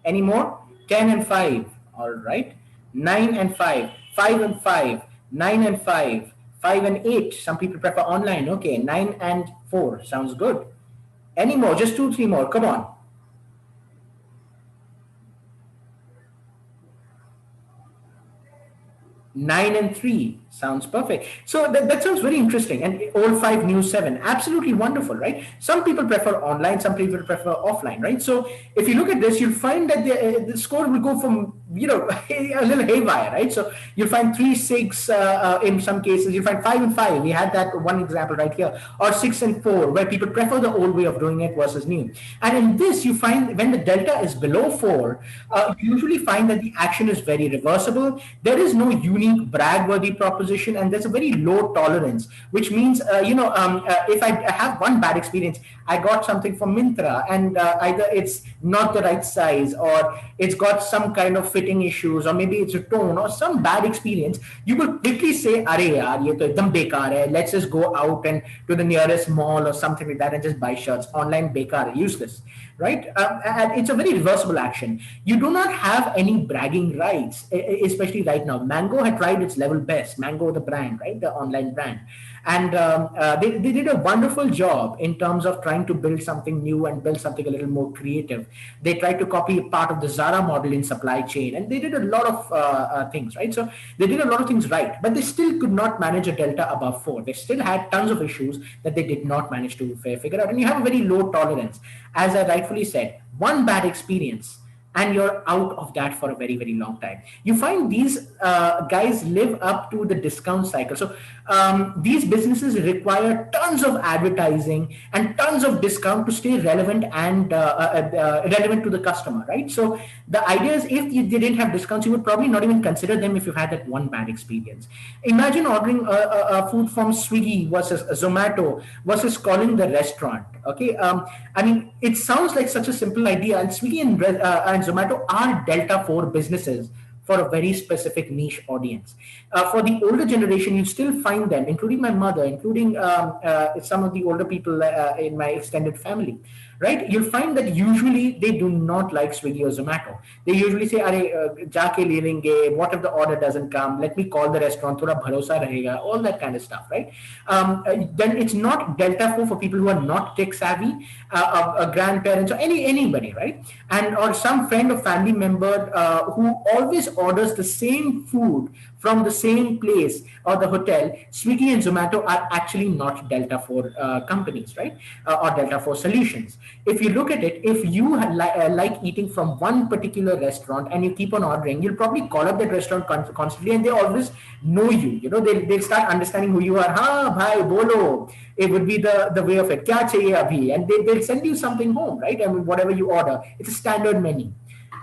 Any more? 10 and 5. All right. 9 and 5. 5 and 5. 9 and 5. 5 and 8. Some people prefer online. Okay. 9 and 4. Sounds good. Any more? Just 2, 3 more. Come on. 9 and 3. Sounds perfect. So that sounds very interesting. And old 5, new 7, absolutely wonderful, right? Some people prefer online, some people prefer offline, right? So if you look at this, you'll find that the score will go from, a little haywire, right? So you'll find 3, 6 in some cases, you'll find 5 and 5. We had that one example right here, or 6 and 4, where people prefer the old way of doing it versus new. And in this, you find when the delta is below 4, you usually find that the action is very reversible. There is no unique brag-worthy proposition, and there's a very low tolerance, which means, if I have one bad experience, I got something from Myntra, and either it's not the right size, or it's got some kind of fitting issues, or maybe it's a tone, or some bad experience, you will quickly say, "Arey yaar, ye to ekdam bekar hai. Let's just go out and to the nearest mall or something like that and just buy shirts. Online bekar, useless." Right? And it's a very reversible action. You do not have any bragging rights, especially right now. Mango had tried its level best. Mango, the brand, right? The online brand. And they did a wonderful job in terms of trying to build something new and build something a little more creative. They tried to copy part of the Zara model in supply chain, and they did a lot of things, right? So they did a lot of things right, but they still could not manage a delta above 4. They still had tons of issues that they did not manage to figure out. And you have a very low tolerance. As I rightfully said, one bad experience, and you're out of that for a very, very long time. You find these guys live up to the discount cycle. So these businesses require tons of advertising and tons of discount to stay relevant and relevant to the customer, right? So the idea is, if they didn't have discounts, you would probably not even consider them if you've had that one bad experience. Imagine ordering a food from Swiggy versus Zomato versus calling the restaurant. Okay, I mean, it sounds like such a simple idea, and Swiggy and Zomato are Delta 4 businesses for a very specific niche audience. For the older generation, you still find them, including my mother, including some of the older people in my extended family, right? You'll find that usually they do not like Swiggy or Zomato. They usually say, "Arey, jaake le lenge, what if the order doesn't come? Let me call the restaurant, thoda bharosa rahega," all that kind of stuff, right? Then it's not Delta 4 for people who are not tech savvy, grandparents, or anybody, right? And or some friend or family member who always orders the same food from the same place or the hotel. Swiggy and Zomato are actually not Delta 4 companies, right? Or Delta 4 solutions. If you look at it, if you like eating from one particular restaurant and you keep on ordering, you'll probably call up that restaurant constantly, and they always know you. You know, they'll start understanding who you are. "Ha, bhai, bolo." It would be the way of it. "Kya chahiye abhi?" And they'll send you something home, right? I mean, whatever you order, it's a standard menu,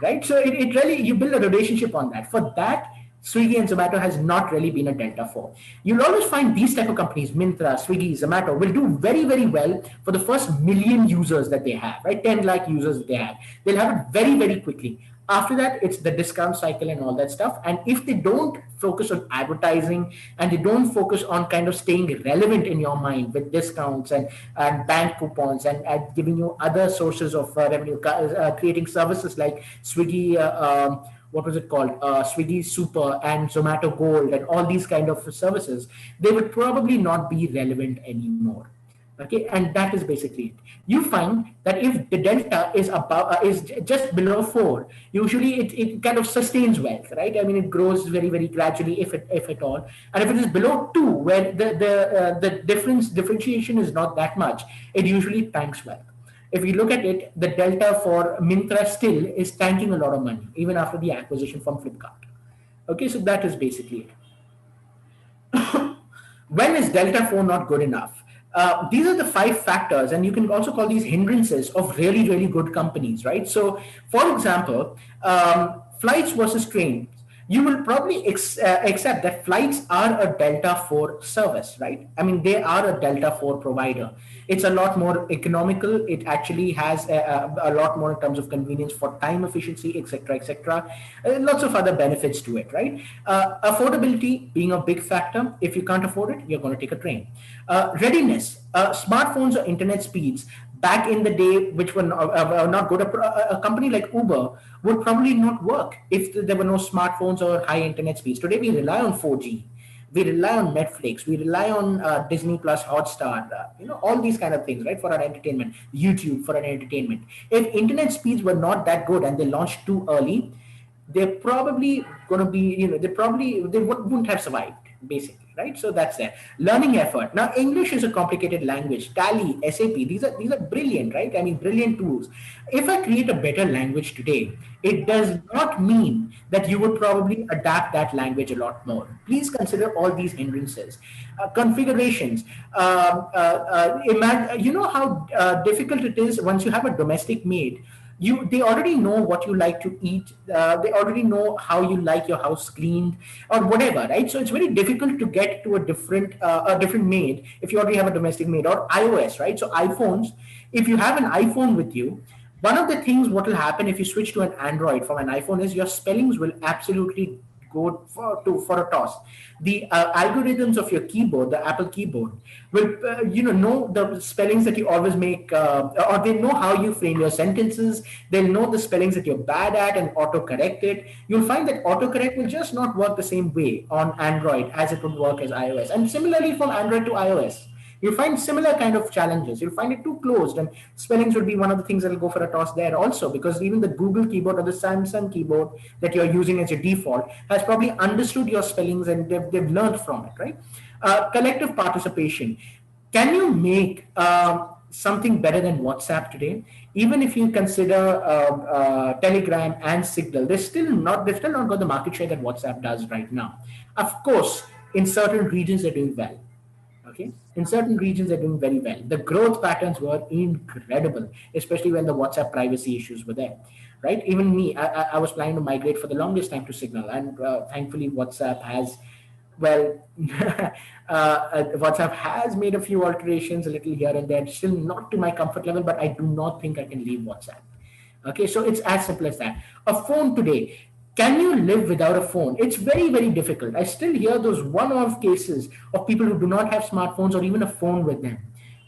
right? So it really, you build a relationship on that. For that, Swiggy and Zomato has not really been a Delta 4. You'll always find these type of companies, Myntra, Swiggy, Zomato, will do very, very well for the first million users that they have, right? 10 lakh users that they have. They'll have it very, very quickly. After that, it's the discount cycle and all that stuff. And if they don't focus on advertising, and they don't focus on kind of staying relevant in your mind with discounts and bank coupons and giving you other sources of revenue, creating services like Swiggy, what was it called? Swiggy Super and Zomato Gold and all these kind of services, they would probably not be relevant anymore. Okay, and that is basically it. You find that if the delta is just below 4, usually it kind of sustains wealth, right? I mean, it grows very, very gradually, if at all. And if it is below 2, where the differentiation is not that much, it usually tanks wealth. If you look at it, the delta for Myntra still is tanking a lot of money, even after the acquisition from Flipkart. Okay, so that is basically it. When is Delta 4 not good enough? These are the 5 factors, and you can also call these hindrances of really, really good companies, right? So, for example, flights versus trains. You will probably accept that flights are a Delta 4 service, right? I mean, they are a Delta 4 provider. It's a lot more economical. It actually has a lot more in terms of convenience for time efficiency, etc., etc. Lots of other benefits to it, right? Affordability being a big factor. If you can't afford it, you're going to take a train. Readiness, smartphones or internet speeds. Back in the day, which were not good, a company like Uber would probably not work if there were no smartphones or high internet speeds. Today, we rely on 4G. We rely on Netflix. We rely on Disney Plus, Hotstar, all these kind of things, right, for our entertainment. YouTube for our entertainment. If internet speeds were not that good and they launched too early, they're probably going to be, they wouldn't have survived. basically, right? So that's there. Learning effort. Now, English is a complicated language. Tally, SAP, these are brilliant, right? I mean, brilliant tools. If I create a better language today, it does not mean that you would probably adapt that language a lot more. Please consider all these hindrances. Configurations. You know how difficult it is once you have a domestic maid. They already know what you like to eat. They already know how you like your house cleaned or whatever, right? So it's very difficult to get to a different maid if you already have a domestic maid. Or iOS, right? So iPhones, if you have an iPhone with you, one of the things what will happen if you switch to an Android from an iPhone is your spellings will absolutely go for a toss. The algorithms of your keyboard, the Apple keyboard, will know the spellings that you always make, or they know how you frame your sentences. They'll know the spellings that you're bad at and autocorrect it. You'll find that autocorrect will just not work the same way on Android as it would work as iOS, and similarly from Android to iOS. You'll find similar kind of challenges. You'll find it too closed, and spellings would be one of the things that will go for a toss there also, because even the Google keyboard or the Samsung keyboard that you're using as your default has probably understood your spellings, and they've learned from it, right? Collective participation. Can you make something better than WhatsApp today? Even if you consider Telegram and Signal, they've still not got the market share that WhatsApp does right now. Of course, in certain regions they're doing well. Okay, in certain regions they're doing very well. The growth patterns were incredible, especially when the WhatsApp privacy issues were there, right? Even me, I was planning to migrate for the longest time to Signal, and thankfully WhatsApp has, well, WhatsApp has made a few alterations, a little here and there. Still not to my comfort level, but I do not think I can leave WhatsApp. Okay, so it's as simple as that. A phone today, can you live without a phone? It's very, very difficult. I still hear those one-off cases of people who do not have smartphones or even a phone with them.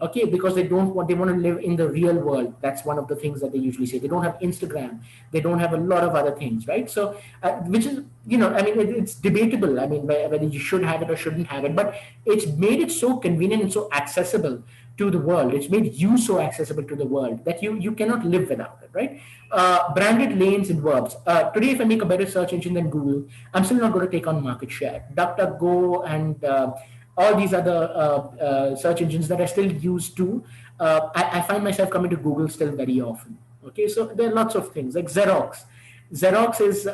Okay, because they want to live in the real world. That's one of the things that they usually say. They don't have Instagram. They don't have a lot of other things, right? So, which is, I mean, it's debatable. I mean, whether you should have it or shouldn't have it, but it's made it so convenient and so accessible to the world. It's made you so accessible to the world that you cannot live without it, right? Branded lanes and verbs. Today, if I make a better search engine than Google, I'm still not going to take on market share. DuckDuckGo and all these other search engines that I still use too, I find myself coming to Google still very often. Okay, so there are lots of things like Xerox. Xerox is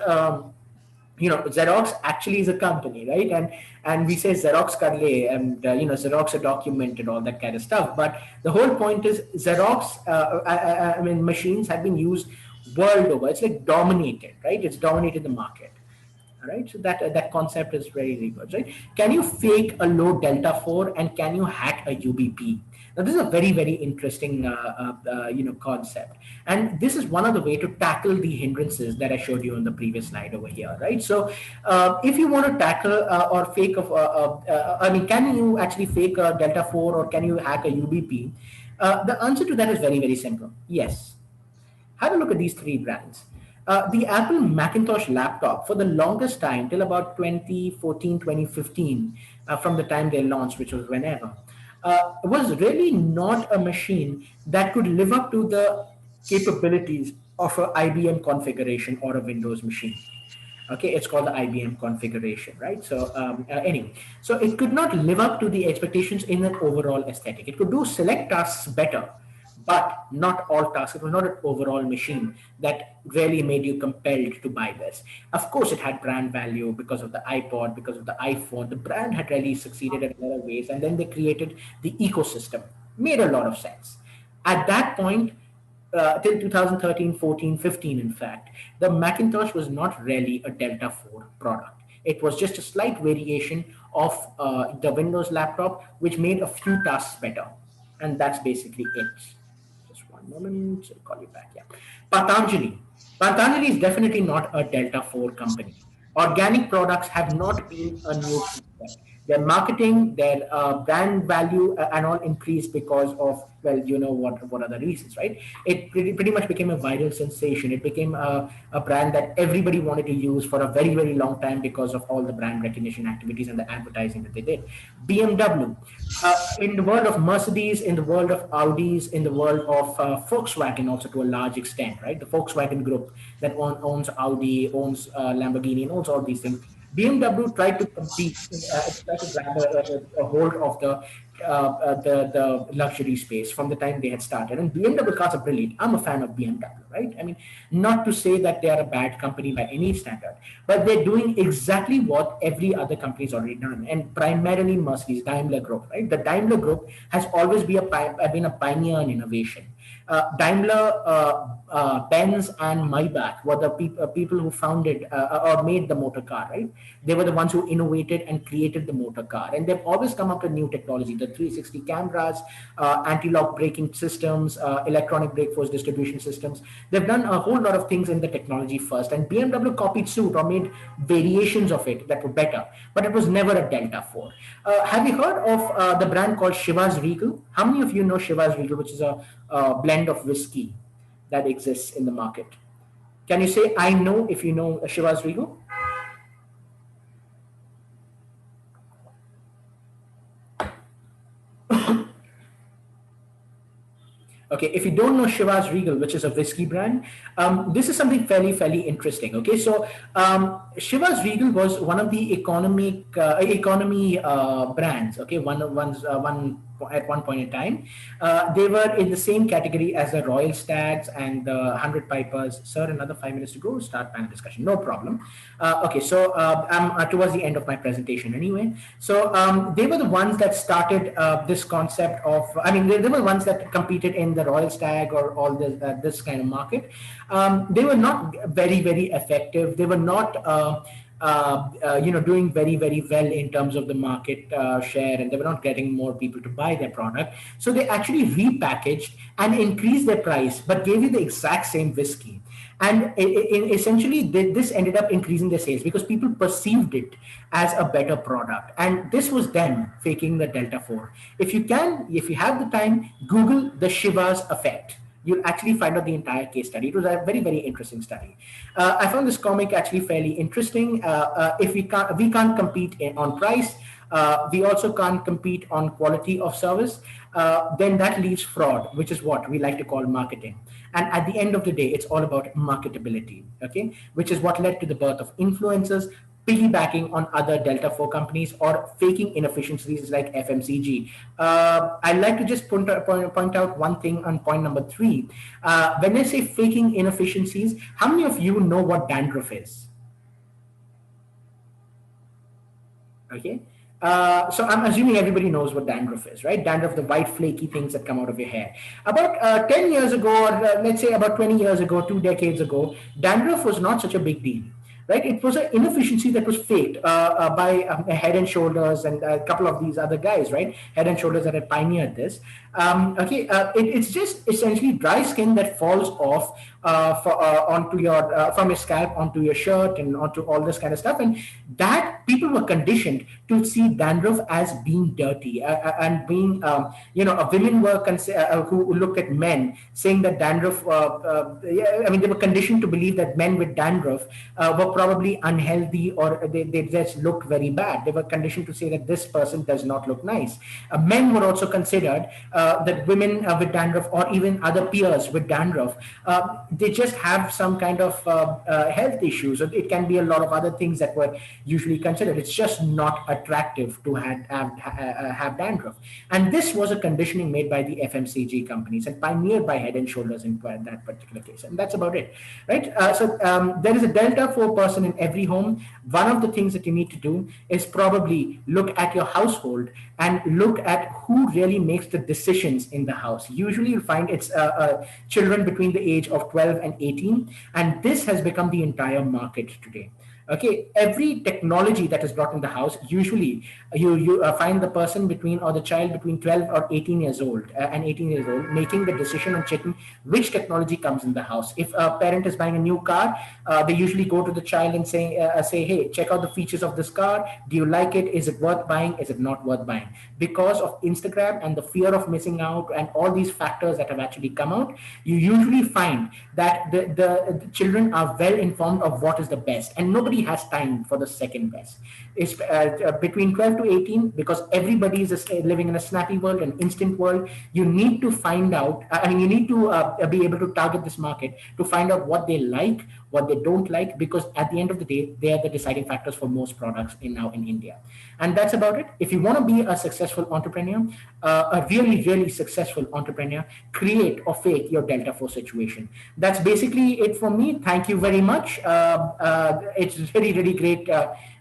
Xerox actually is a company, right? And we say Xerox Karle and Xerox a document and all that kind of stuff. But the whole point is Xerox, I mean, machines have been used world over. It's like dominated, right? It's dominated the market. All right, so that concept is very, very good, right? Can you fake a low delta 4 and can you hack a UBP? Now, this is a very, very interesting concept, and this is one of the way to tackle the hindrances that I showed you on the previous slide over here, right? So, if you want to tackle or fake can you actually fake a delta 4 or can you hack a UBP? The answer to that is very, very simple. Yes. Have a look at these three brands. The Apple Macintosh laptop, for the longest time, till about 2014, 2015, from the time they launched, which was whenever, was really not a machine that could live up to the capabilities of an IBM configuration or a Windows machine. Okay, it's called the IBM configuration, right? So anyway, so it could not live up to the expectations in an overall aesthetic. It could do select tasks better, but not all tasks. It was not an overall machine that really made you compelled to buy this. Of course, it had brand value because of the iPod, because of the iPhone. The brand had really succeeded in a lot of ways, and then they created the ecosystem. Made a lot of sense. At that point, till 2013, 14, 15, in fact, the Macintosh was not really a Delta 4 product. It was just a slight variation of the Windows laptop, which made a few tasks better. And that's basically it. Just one moment, I'll call you back. Yeah. Patanjali. Patanjali is definitely not a Delta 4 company. Organic products have not been a new concept. Their marketing, their brand value and all increased because of, well, you know what are the reasons, right? It pretty much became a viral sensation. It became a brand that everybody wanted to use for a very, very long time because of all the brand recognition activities and the advertising that they did. BMW, in the world of Mercedes, in the world of Audis, in the world of Volkswagen also to a large extent, right? The Volkswagen group that owns Audi, owns Lamborghini, and owns all these things. BMW tried to compete, tried to grab a hold of the luxury space from the time they had started. And BMW cars are brilliant. I'm a fan of BMW, right? I mean, not to say that they are a bad company by any standard, but they're doing exactly what every other company's already done, and primarily Mercedes, Daimler Group, right? The Daimler Group has always been a pioneer in innovation. Daimler, Benz, and Maybach were the people who founded or made the motor car, right? They were the ones who innovated and created the motor car. And they've always come up with new technology, the 360 cameras, anti-lock braking systems, electronic brake force distribution systems. They've done a whole lot of things in the technology first. And BMW copied suit or made variations of it that were better, but it was never a Delta 4. Have you heard of the brand called Chivas Regal? How many of you know Chivas Regal, which is a blend of whiskey that exists in the market? Can you say, I know, if you know Chivas Regal? Okay, if you don't know Chivas Regal, which is a whiskey brand, this is something fairly interesting. Okay, so Chivas Regal was one of the economy brands. Okay, one at one point in time. They were in the same category as the Royal Stags and the 100 Pipers. Sir, another 5 minutes to go. Start panel discussion. No problem. Okay, so I'm towards the end of my presentation anyway. So they were the ones that started this concept of, I mean, they were the ones that competed in the Royal Stag or all this kind of market. They were not very effective. They were not doing very well in terms of the market share, and they were not getting more people to buy their product. So they actually repackaged and increased their price, but gave you the exact same whiskey. And essentially, this ended up increasing their sales because people perceived it as a better product. And this was them faking the Delta 4. If you have the time, Google the Chivas effect. You'll actually find out the entire case study. It was a very interesting study. I found this comic actually fairly interesting. If we can't compete on price, we also can't compete on quality of service, then that leaves fraud, which is what we like to call marketing. And at the end of the day, it's all about marketability, okay? Which is what led to the birth of influencers, piggybacking on other Delta 4 companies or faking inefficiencies like FMCG. I'd like to just point out one thing on point number 3. When I say faking inefficiencies, how many of you know what dandruff is? Okay. So I'm assuming everybody knows what dandruff is, right? Dandruff, the white flaky things that come out of your hair. About 10 years ago, or let's say about 20 years ago, 2 decades ago, dandruff was not such a big deal. Right, it was an inefficiency that was faked by Head and Shoulders and a couple of these other guys, right? Head and Shoulders that had pioneered this. It's just essentially dry skin that falls off onto your from your scalp onto your shirt and onto all this kind of stuff, and that people were conditioned to see dandruff as being dirty and being, women were who looked at men saying that dandruff. They were conditioned to believe that men with dandruff were probably unhealthy, or they just looked very bad. They were conditioned to say that this person does not look nice. Men were also considered that women with dandruff, or even other peers with dandruff, they just have some kind of health issues. So it can be a lot of other things that were usually considered. It's just not attractive to have dandruff. And this was a conditioning made by the FMCG companies and pioneered by Head and Shoulders in that particular case. And that's about it, right? There is a Delta 4 person in every home. One of the things that you need to do is probably look at your household and look at who really makes the decisions in the house. Usually you'll find it's children between the age of 12 and 18. And this has become the entire market today. Okay, every technology that is brought in the house, usually you find the person or the child between 12 or 18 years old and 18 years old making the decision on checking which technology comes in the house. If a parent is buying a new car, they usually go to the child and say, hey, check out the features of this car. Do you like it? Is it worth buying? Is it not worth buying? Because of Instagram and the fear of missing out and all these factors that have actually come out, you usually find that the children are well informed of what is the best, and nobody has time for the second best. is between 12 to 18, because everybody is living in a snappy world, an instant world. You need to find out, you need to be able to target this market to find out what they like, what they don't like, because at the end of the day, they are the deciding factors for most products now in India. And that's about it. If you want to be a successful entrepreneur, a really, really successful entrepreneur, create or fake your Delta 4 situation. That's basically it for me. Thank you very much. It's really, really great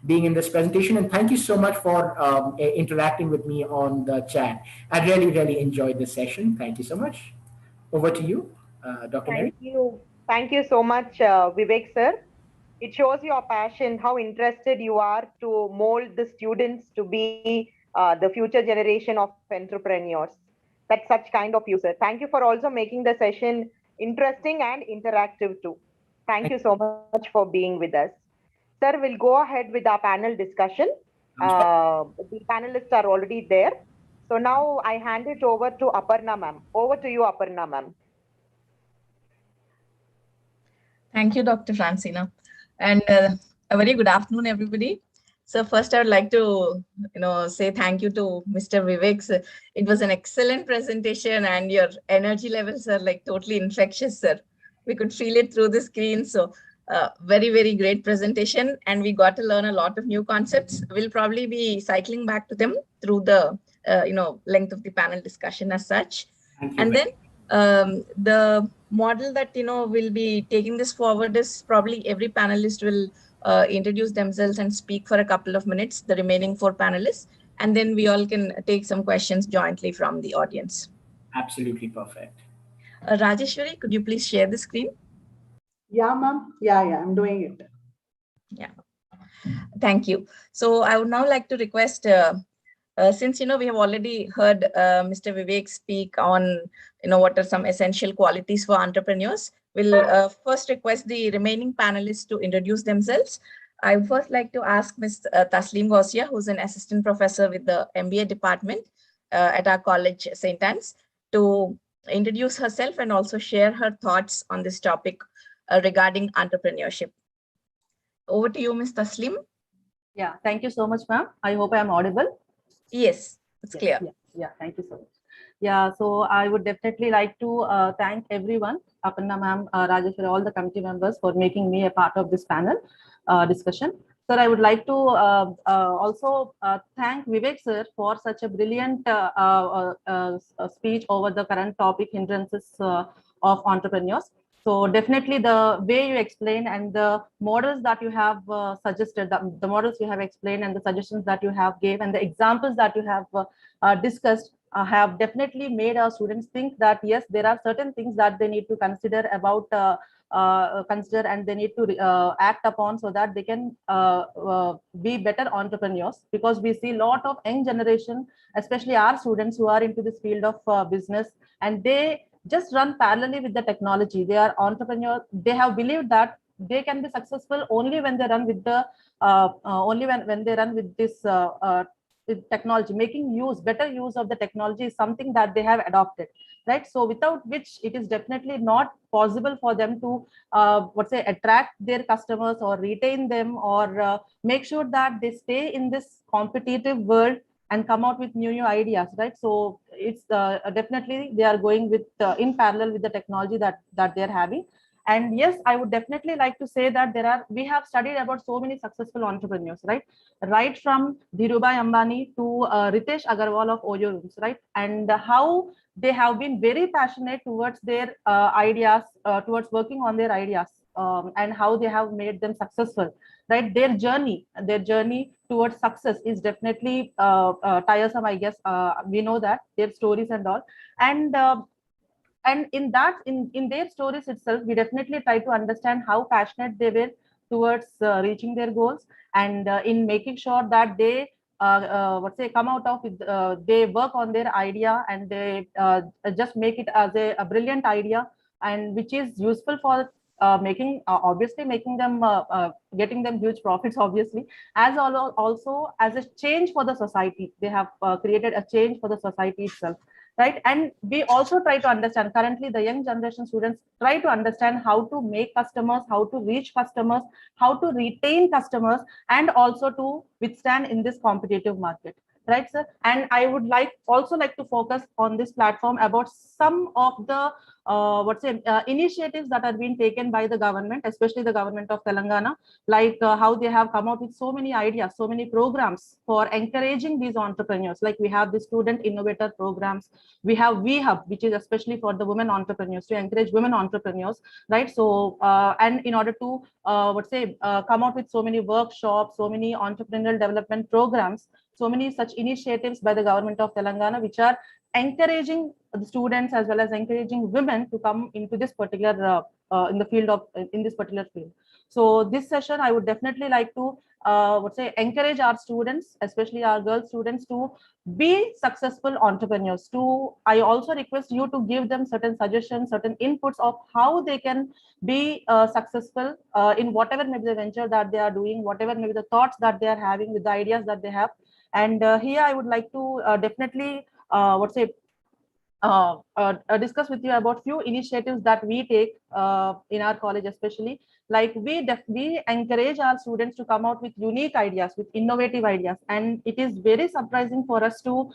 being in this presentation. And thank you so much for interacting with me on the chat. I really, really enjoyed this session. Thank you so much. Over to you, Dr. Mary. Thank you. Thank you so much, Vivek sir. It shows your passion, how interested you are to mold the students to be the future generation of entrepreneurs. That's such kind of you, sir. Thank you for also making the session interesting and interactive too. Thank you so much for being with us. Sir, we'll go ahead with our panel discussion. The panelists are already there. So now I hand it over to Aparna ma'am. Over to you, Aparna ma'am. Thank you, Dr. Francina. And a very good afternoon, everybody. So first, I would like to, say thank you to Mr. Vivek. Sir. It was an excellent presentation, and your energy levels are like totally infectious, sir. We could feel it through the screen. So very, very great presentation, and we got to learn a lot of new concepts. We'll probably be cycling back to them through the, length of the panel discussion as such. And then the model that will be taking this forward is probably every panelist will introduce themselves and speak for a couple of minutes, the remaining 4 panelists, and then we all can take some questions jointly from the audience. Absolutely perfect. Rajeshwari, could you please share the screen? Yeah, ma'am. Yeah, I'm doing it. Yeah. Thank you. So I would now like to request, since we have already heard Mr. Vivek speak on what are some essential qualities for entrepreneurs, we'll first request the remaining panelists to introduce themselves. I would first like to ask Ms. Taslim Gausia, who's an assistant professor with the MBA department at our college, St.Anne's, to introduce herself and also share her thoughts on this topic regarding entrepreneurship. Over to you, Ms. Taslim. Yeah, thank you so much, ma'am. I hope I am audible. Yes, it's clear. Yeah, thank you so much. Yeah, so I would definitely like to thank everyone, Aparna ma'am, Rajeshwari, all the committee members for making me a part of this panel discussion. Sir, I would like to also thank Vivek sir for such a brilliant speech over the current topic, hindrances of entrepreneurs. So definitely the way you explain and the models that you have suggested, the models you have explained and the suggestions that you have gave and the examples that you have discussed have definitely made our students think that yes, there are certain things that they need to consider about consider and they need to act upon so that they can be better entrepreneurs, because we see a lot of young generation, especially our students who are into this field of business, and they just run parallelly with the technology. They are entrepreneurs. They have believed that they can be successful only when they run with the only when they run with this with technology. Making better use of the technology is something that they have adopted, right? So without which it is definitely not possible for them to attract their customers or retain them or make sure that they stay in this competitive world and come out with new ideas, right? So it's definitely they are going with in parallel with the technology that they're having. And yes, I would definitely like to say that we have studied about so many successful entrepreneurs, right from Dhirubhai Ambani to Ritesh Agarwal of Oyo Rooms, right? And how they have been very passionate towards their ideas, towards working on their ideas, and how they have made them successful, right? Their journey towards success is definitely tiresome, I guess. We know that their stories and all, and in their stories itself, we definitely try to understand how passionate they were towards reaching their goals, and in making sure that they come out of it, they work on their idea and they just make it as a brilliant idea, and which is useful for obviously making them getting them huge profits, obviously, as also as a change for the society. They have created a change for the society itself. right? And we also try to understand, currently the young generation students try to understand how to make customers, how to reach customers, how to retain customers, and also to withstand in this competitive market, right, sir? And I would also like to focus on this platform about some of the initiatives that are being taken by the government, especially the government of Telangana, like how they have come out with so many ideas, so many programs for encouraging these entrepreneurs. Like we have the student innovator programs, we have VHub, which is especially for the women entrepreneurs, to encourage women entrepreneurs, right? So and in order to come out with so many workshops, so many entrepreneurial development programs, so many such initiatives by the government of Telangana, which are encouraging the students as well as encouraging women to come into this particular in this particular field. So this session, I would definitely like to encourage our students, especially our girl students, to be successful entrepreneurs. I also request you to give them certain suggestions, certain inputs of how they can be successful in whatever maybe the venture that they are doing, whatever maybe the thoughts that they are having with the ideas that they have. And here I would like to definitely discuss with you about few initiatives that we take in our college, especially. Like we encourage our students to come out with unique ideas, with innovative ideas, and it is very surprising for us to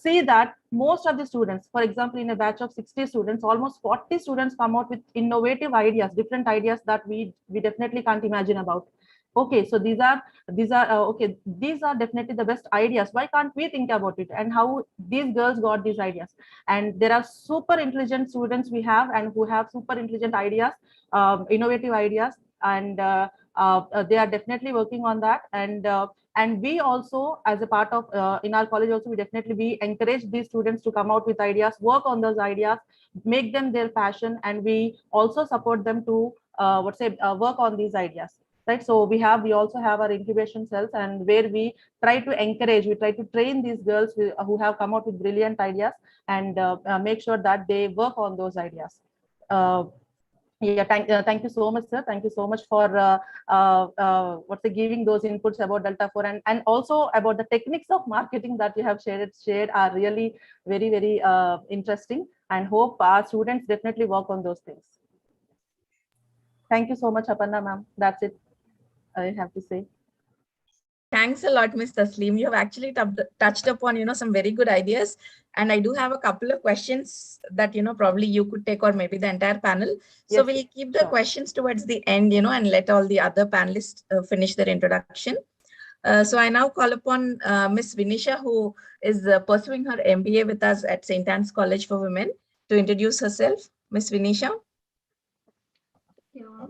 see that most of the students, for example, in a batch of 60 students, almost 40 students come out with innovative ideas, different ideas that we definitely can't imagine about. Okay, so these are okay, these are definitely the best ideas. Why can't we think about it? And how these girls got these ideas? And there are super intelligent students we have, and who have super intelligent ideas, innovative ideas, and they are definitely working on that. And we also, as a part of in our college also, we encourage these students to come out with ideas, work on those ideas, make them their passion, and we also support them to work on these ideas, right? So we also have our incubation cells, and where we try to train these girls who have come out with brilliant ideas, and make sure that they work on those ideas. Thank you so much, sir. Thank you so much for giving those inputs about Delta 4, and also about the techniques of marketing that you have shared are really very, very interesting, and hope our students definitely work on those things. Thank you so much, Aparna ma'am. That's it I have to say. Thanks a lot, Ms. Tasleem. You have actually touched upon, some very good ideas. And I do have a couple of questions that, probably you could take, or maybe the entire panel. So Yes, we'll keep the questions towards the end, and let all the other panelists finish their introduction. So I now call upon Ms. Vinisha, who is pursuing her MBA with us at St.Ann's College for Women, to introduce herself. Ms. Vinisha. Yeah.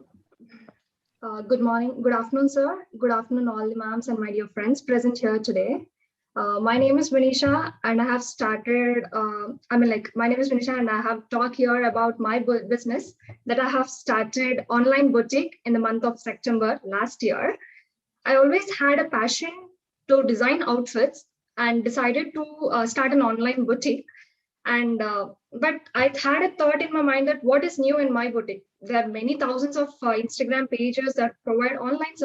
Good morning, good afternoon, sir. Good afternoon, all the ma'ams and my dear friends present here today. My name is Vinisha, and I have started, my name is Vinisha, and I have talked here about my business that I have started online boutique in the month of September last year. I always had a passion to design outfits and decided to start an online boutique. And but I had a thought in my mind that what is new in my boutique? There are many thousands of Instagram pages that provide online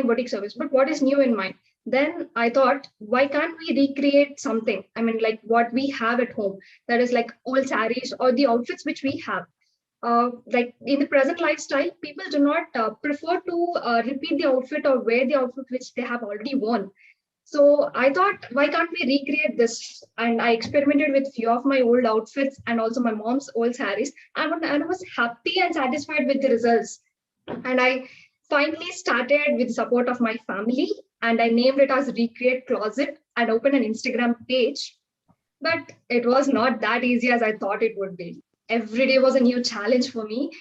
boutique service, but what is new in mine? Then I thought, why can't we recreate something? I mean, like what we have at home, that is like old sarees or the outfits which we have. Like in the present lifestyle, people do not prefer to repeat the outfit or wear the outfit which they have already worn. So I thought, why can't we recreate this? And I experimented with few of my old outfits and also my mom's old sarees. And I was happy and satisfied with the results. And I finally started with the support of my family, and I named it as Recreate Closet and opened an Instagram page. But it was not that easy as I thought it would be. Every day was a new challenge for me.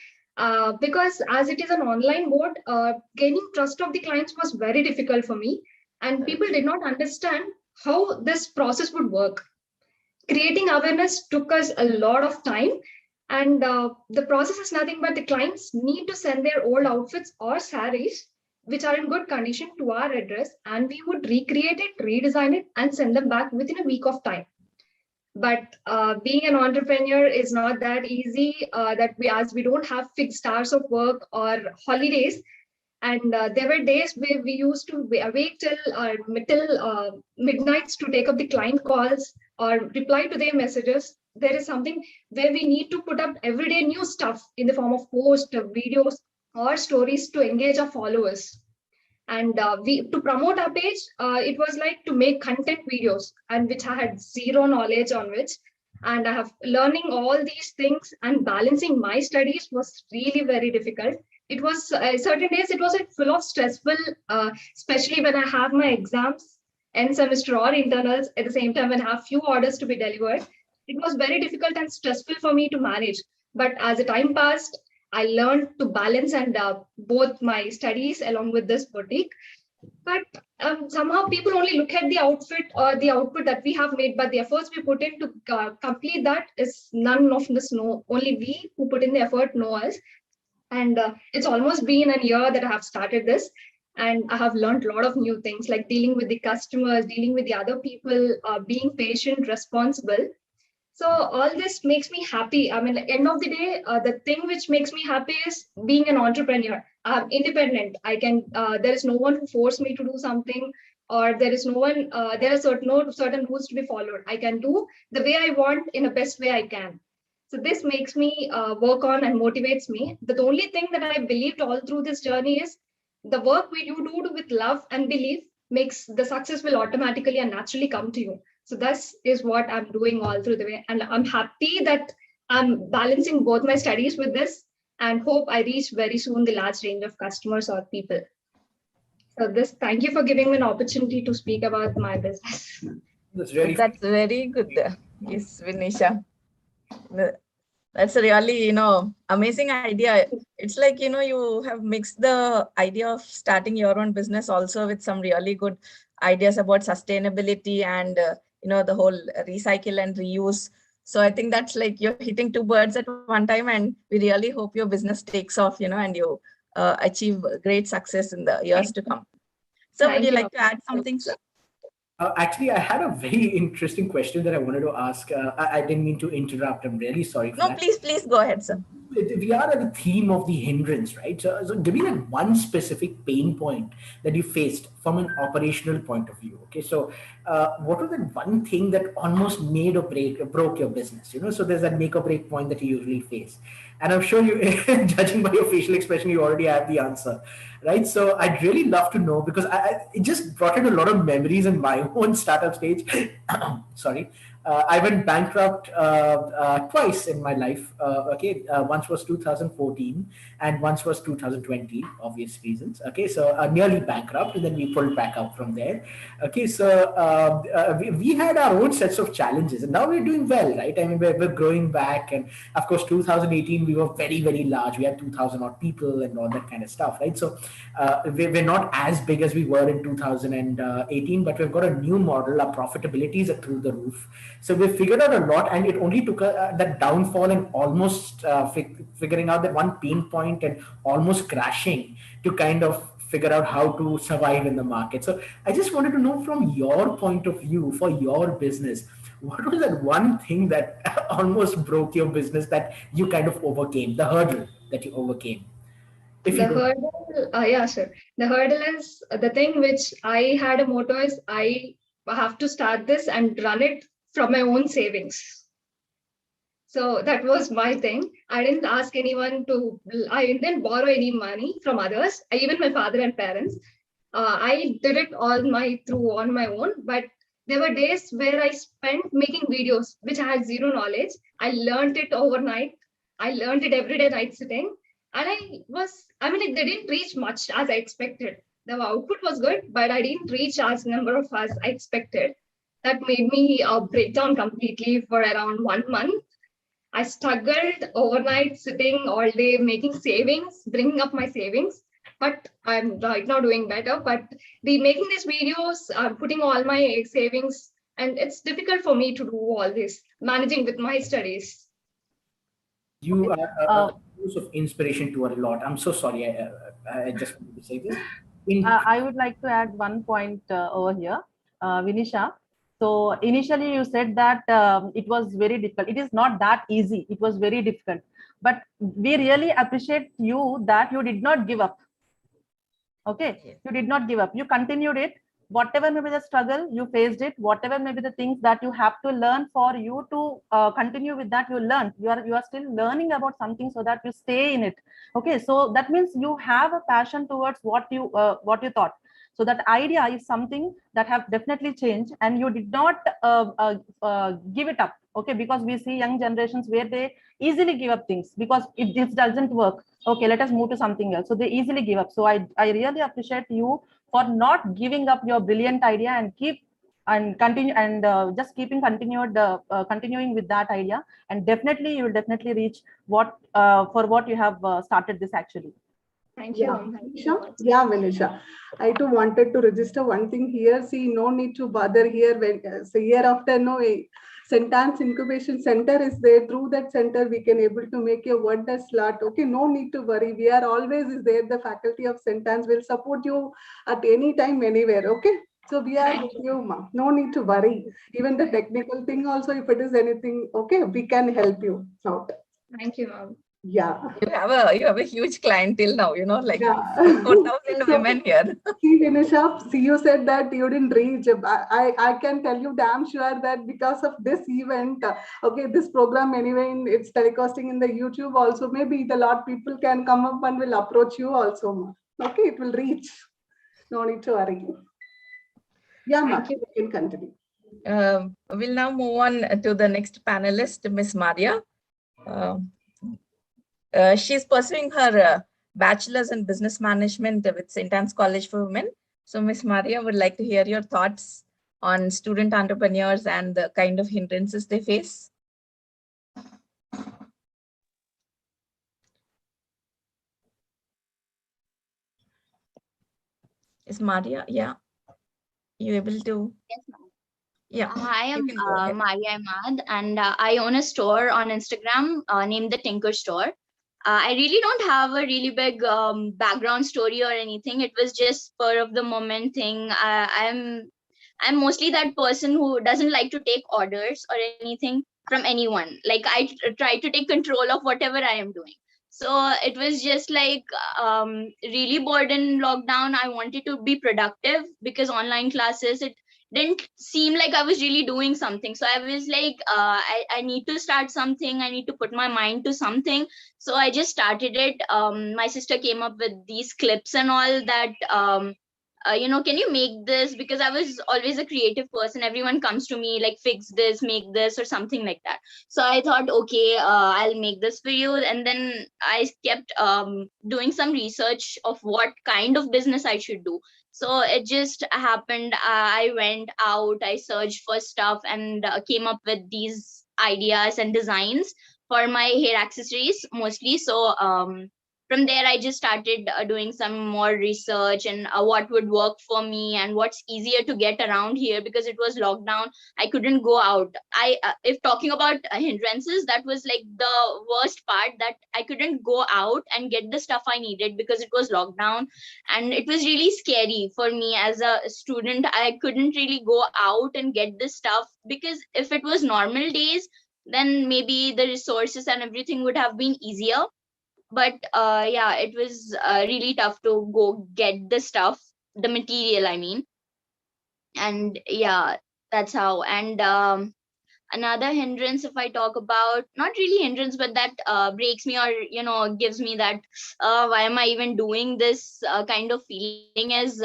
Because as it is an online board, gaining trust of the clients was very difficult for me, and people did not understand how this process would work. Creating awareness took us a lot of time, and the process is nothing but the clients need to send their old outfits or sarees which are in good condition to our address, and we would recreate it, redesign it, and send them back within a week of time. But being an entrepreneur is not that easy, as we don't have fixed hours of work or holidays. And there were days where we used to wait till midnights to take up the client calls, or reply to their messages. There is something where we need to put up everyday new stuff in the form of posts, videos, or stories to engage our followers. And we to promote our page, it was like to make content videos, and which I had zero knowledge on which. And I have learning all these things and balancing my studies was really very difficult. It was certain days it was like full of stressful, especially when I have my exams, end semester or internals at the same time, when I have few orders to be delivered. It was very difficult and stressful for me to manage. But as the time passed, I learned to balance and both my studies along with this boutique. But somehow people only look at the outfit or the output that we have made, but the efforts we put in to complete that is none of us know. Only we who put in the effort know us. And it's almost been a year that I have started this. And I have learned a lot of new things like dealing with the customers, dealing with the other people, being patient, responsible. So all this makes me happy. I mean, at the end of the day, the thing which makes me happy is being an entrepreneur. I'm independent. I can. There is no one who forced me to do something, or there is no one. There are certain rules to be followed. I can do the way I want in the best way I can. So this makes me work on and motivates me. The only thing that I believed all through this journey is the work we do with love and belief makes the success will automatically and naturally come to you. So this is what I'm doing all through the way. And I'm happy that I'm balancing both my studies with this and hope I reach very soon the large range of customers or people. So this, thank you for giving me an opportunity to speak about my business. That's really That's very good. Yes, Vinisha. That's a really, amazing idea. It's like, you have mixed the idea of starting your own business also with some really good ideas about sustainability and, the whole recycle and reuse. So I think that's like you're hitting two birds at one time, and we really hope your business takes off, and you achieve great success in the years to come. So would you like to add something, sir? Actually, I had a very interesting question that I wanted to ask. I didn't mean to interrupt. I'm really sorry for No, that. please go ahead, sir. We are at the theme of the hindrance, right? So give me that one specific pain point that you faced from an operational point of view. Okay, so what was that one thing that almost made or broke your business? So there's that make or break point that you usually face, and I'm sure you, judging by your facial expression, you already have the answer, right? So I'd really love to know, because it just brought in a lot of memories in my own startup stage. Sorry. I went bankrupt twice in my life. Once was 2014 and once was 2020, obvious reasons. Okay, so nearly bankrupt, and then we pulled back up from there. Okay, so we had our own sets of challenges, and now we're doing well, right? I mean, we're growing back, and of course, 2018 we were very, very large. We had 2,000 odd people and all that kind of stuff, right? So we're not as big as we were in 2018, but we've got a new model. Our profitabilities are through the roof. So we figured out a lot, and it only took that downfall and almost figuring out that one pain point and almost crashing to kind of figure out how to survive in the market. So I just wanted to know, from your point of view for your business, what was that one thing that almost broke your business that you kind of overcame, the hurdle that you overcame? The hurdle, yeah, sure. The hurdle is the thing which I had a motto is I have to start this and run it from my own savings. So that was my thing. I didn't ask anyone I didn't borrow any money from others, even my father and parents. I did it on my own, but there were days where I spent making videos, which I had zero knowledge. I learned it overnight. I learned it every day night sitting. And they didn't reach much as I expected. The output was good, but I didn't reach as number of as I expected. That made me break down completely for around 1 month. I struggled overnight, sitting all day, making savings, bringing up my savings. But I'm right now doing better. But making these videos, putting all my savings, and it's difficult for me to do all this, managing with my studies. You are a source of inspiration to a lot. I'm so sorry. I just wanted to say this. I would like to add one point over here, Vinisha. So initially you said that it was very difficult. It is not that easy. It was very difficult. But we really appreciate you that you did not give up. Okay, you did not give up. You continued it. whatever may be the struggle, you faced it, whatever may be the things that you have to learn for you to continue with that, you learned, you are still learning about something so that you stay in it. Okay, so that means you have a passion towards what you thought. So that idea is something that have definitely changed, and you did not give it up. Okay, because we see young generations where they easily give up things because if this doesn't work, okay, let us move to something else. So they easily give up. So I really appreciate you for not giving up your brilliant idea and continue and just continuing with that idea, and definitely you will definitely reach what for what you have started this actually. Thank you. Yeah, Thank you so much. yeah, Manisha. I too wanted to register one thing here. See, no need to bother here. When so year after no, St.Ann's incubation center is there. Through that center, we can able to make a wonder slot. Okay, no need to worry. We are always is there. The faculty of St.Ann's will support you at any time, anywhere. Okay. So we are with you, ma. No need to worry. Even the technical thing also, if it is anything, okay, we can help you out. Thank you, ma'am. Yeah. You have a huge clientele now, you know, like Yeah. 4,000 So, women here. see, Vinisha, see, you said that you didn't reach. I can tell you damn sure that because of this event, okay, this program anyway, it's telecasting in the YouTube also. Maybe the lot people can come up and will approach you also. Ma. Okay, it will reach. No need to worry. Yeah, ma, Thank you. you can continue. We'll now move on to the next panelist, Miss Maria. She's pursuing her bachelor's in business management with St.Anne's College for Women. So, Miss Maria, would like to hear your thoughts on student entrepreneurs and the kind of hindrances they face. Is Maria, yeah, you able to? Yes, ma'am. Yeah. I am you can go ahead. Maria Ahmad, and I own a store on Instagram named the Tinker Store. I really don't have a really big background story or anything. It was just spur of the moment thing. I'm mostly that person who doesn't like to take orders or anything from anyone. Like I try to take control of whatever I am doing. So it was just like really bored in lockdown. I wanted to be productive because online classes, it didn't seem like I was really doing something. So I was like, I need to start something. I need to put my mind to something. So I just started it. My sister came up with these clips and all that. Can you make this? Because I was always a creative person. Everyone comes to me like, fix this, make this, or something like that. So I thought, okay, I'll make this for you. And then I kept doing some research of what kind of business I should do. So it just happened. I went out, I searched for stuff, and came up with these ideas and designs for my hair accessories mostly. So from there, I just started doing some more research and what would work for me and what's easier to get around here, because it was lockdown. I couldn't go out. If talking about hindrances, that was like the worst part, that I couldn't go out and get the stuff I needed because it was lockdown. And it was really scary for me as a student. I couldn't really go out and get this stuff, because if it was normal days, then maybe the resources and everything would have been easier. But yeah, it was really tough to go get the stuff, the material, I mean. And yeah, that's how. And another hindrance, if I talk about, not really hindrance, but that breaks me, or gives me that why am I even doing this kind of feeling, is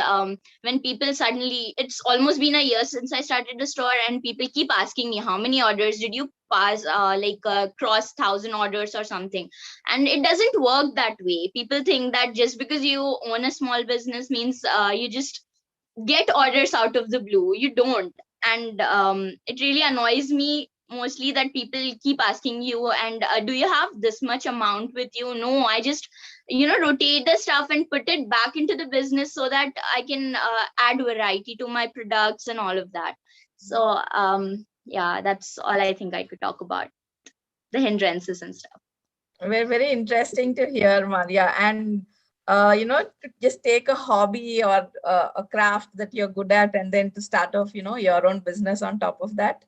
when people suddenly, it's almost been a year since I started the store, and people keep asking me, how many orders did you pass, cross 1,000 orders or something. And it doesn't work that way. People think that just because you own a small business means you just get orders out of the blue. You don't. And it really annoys me mostly that people keep asking you, and do you have this much amount with you? No, I just rotate the stuff and put it back into the business so that I can add variety to my products and all of that. So yeah, that's all I think I could talk about, the hindrances and stuff. Very, very interesting to hear, Maria. And to just take a hobby or a craft that you're good at, and then to start off, your own business on top of that,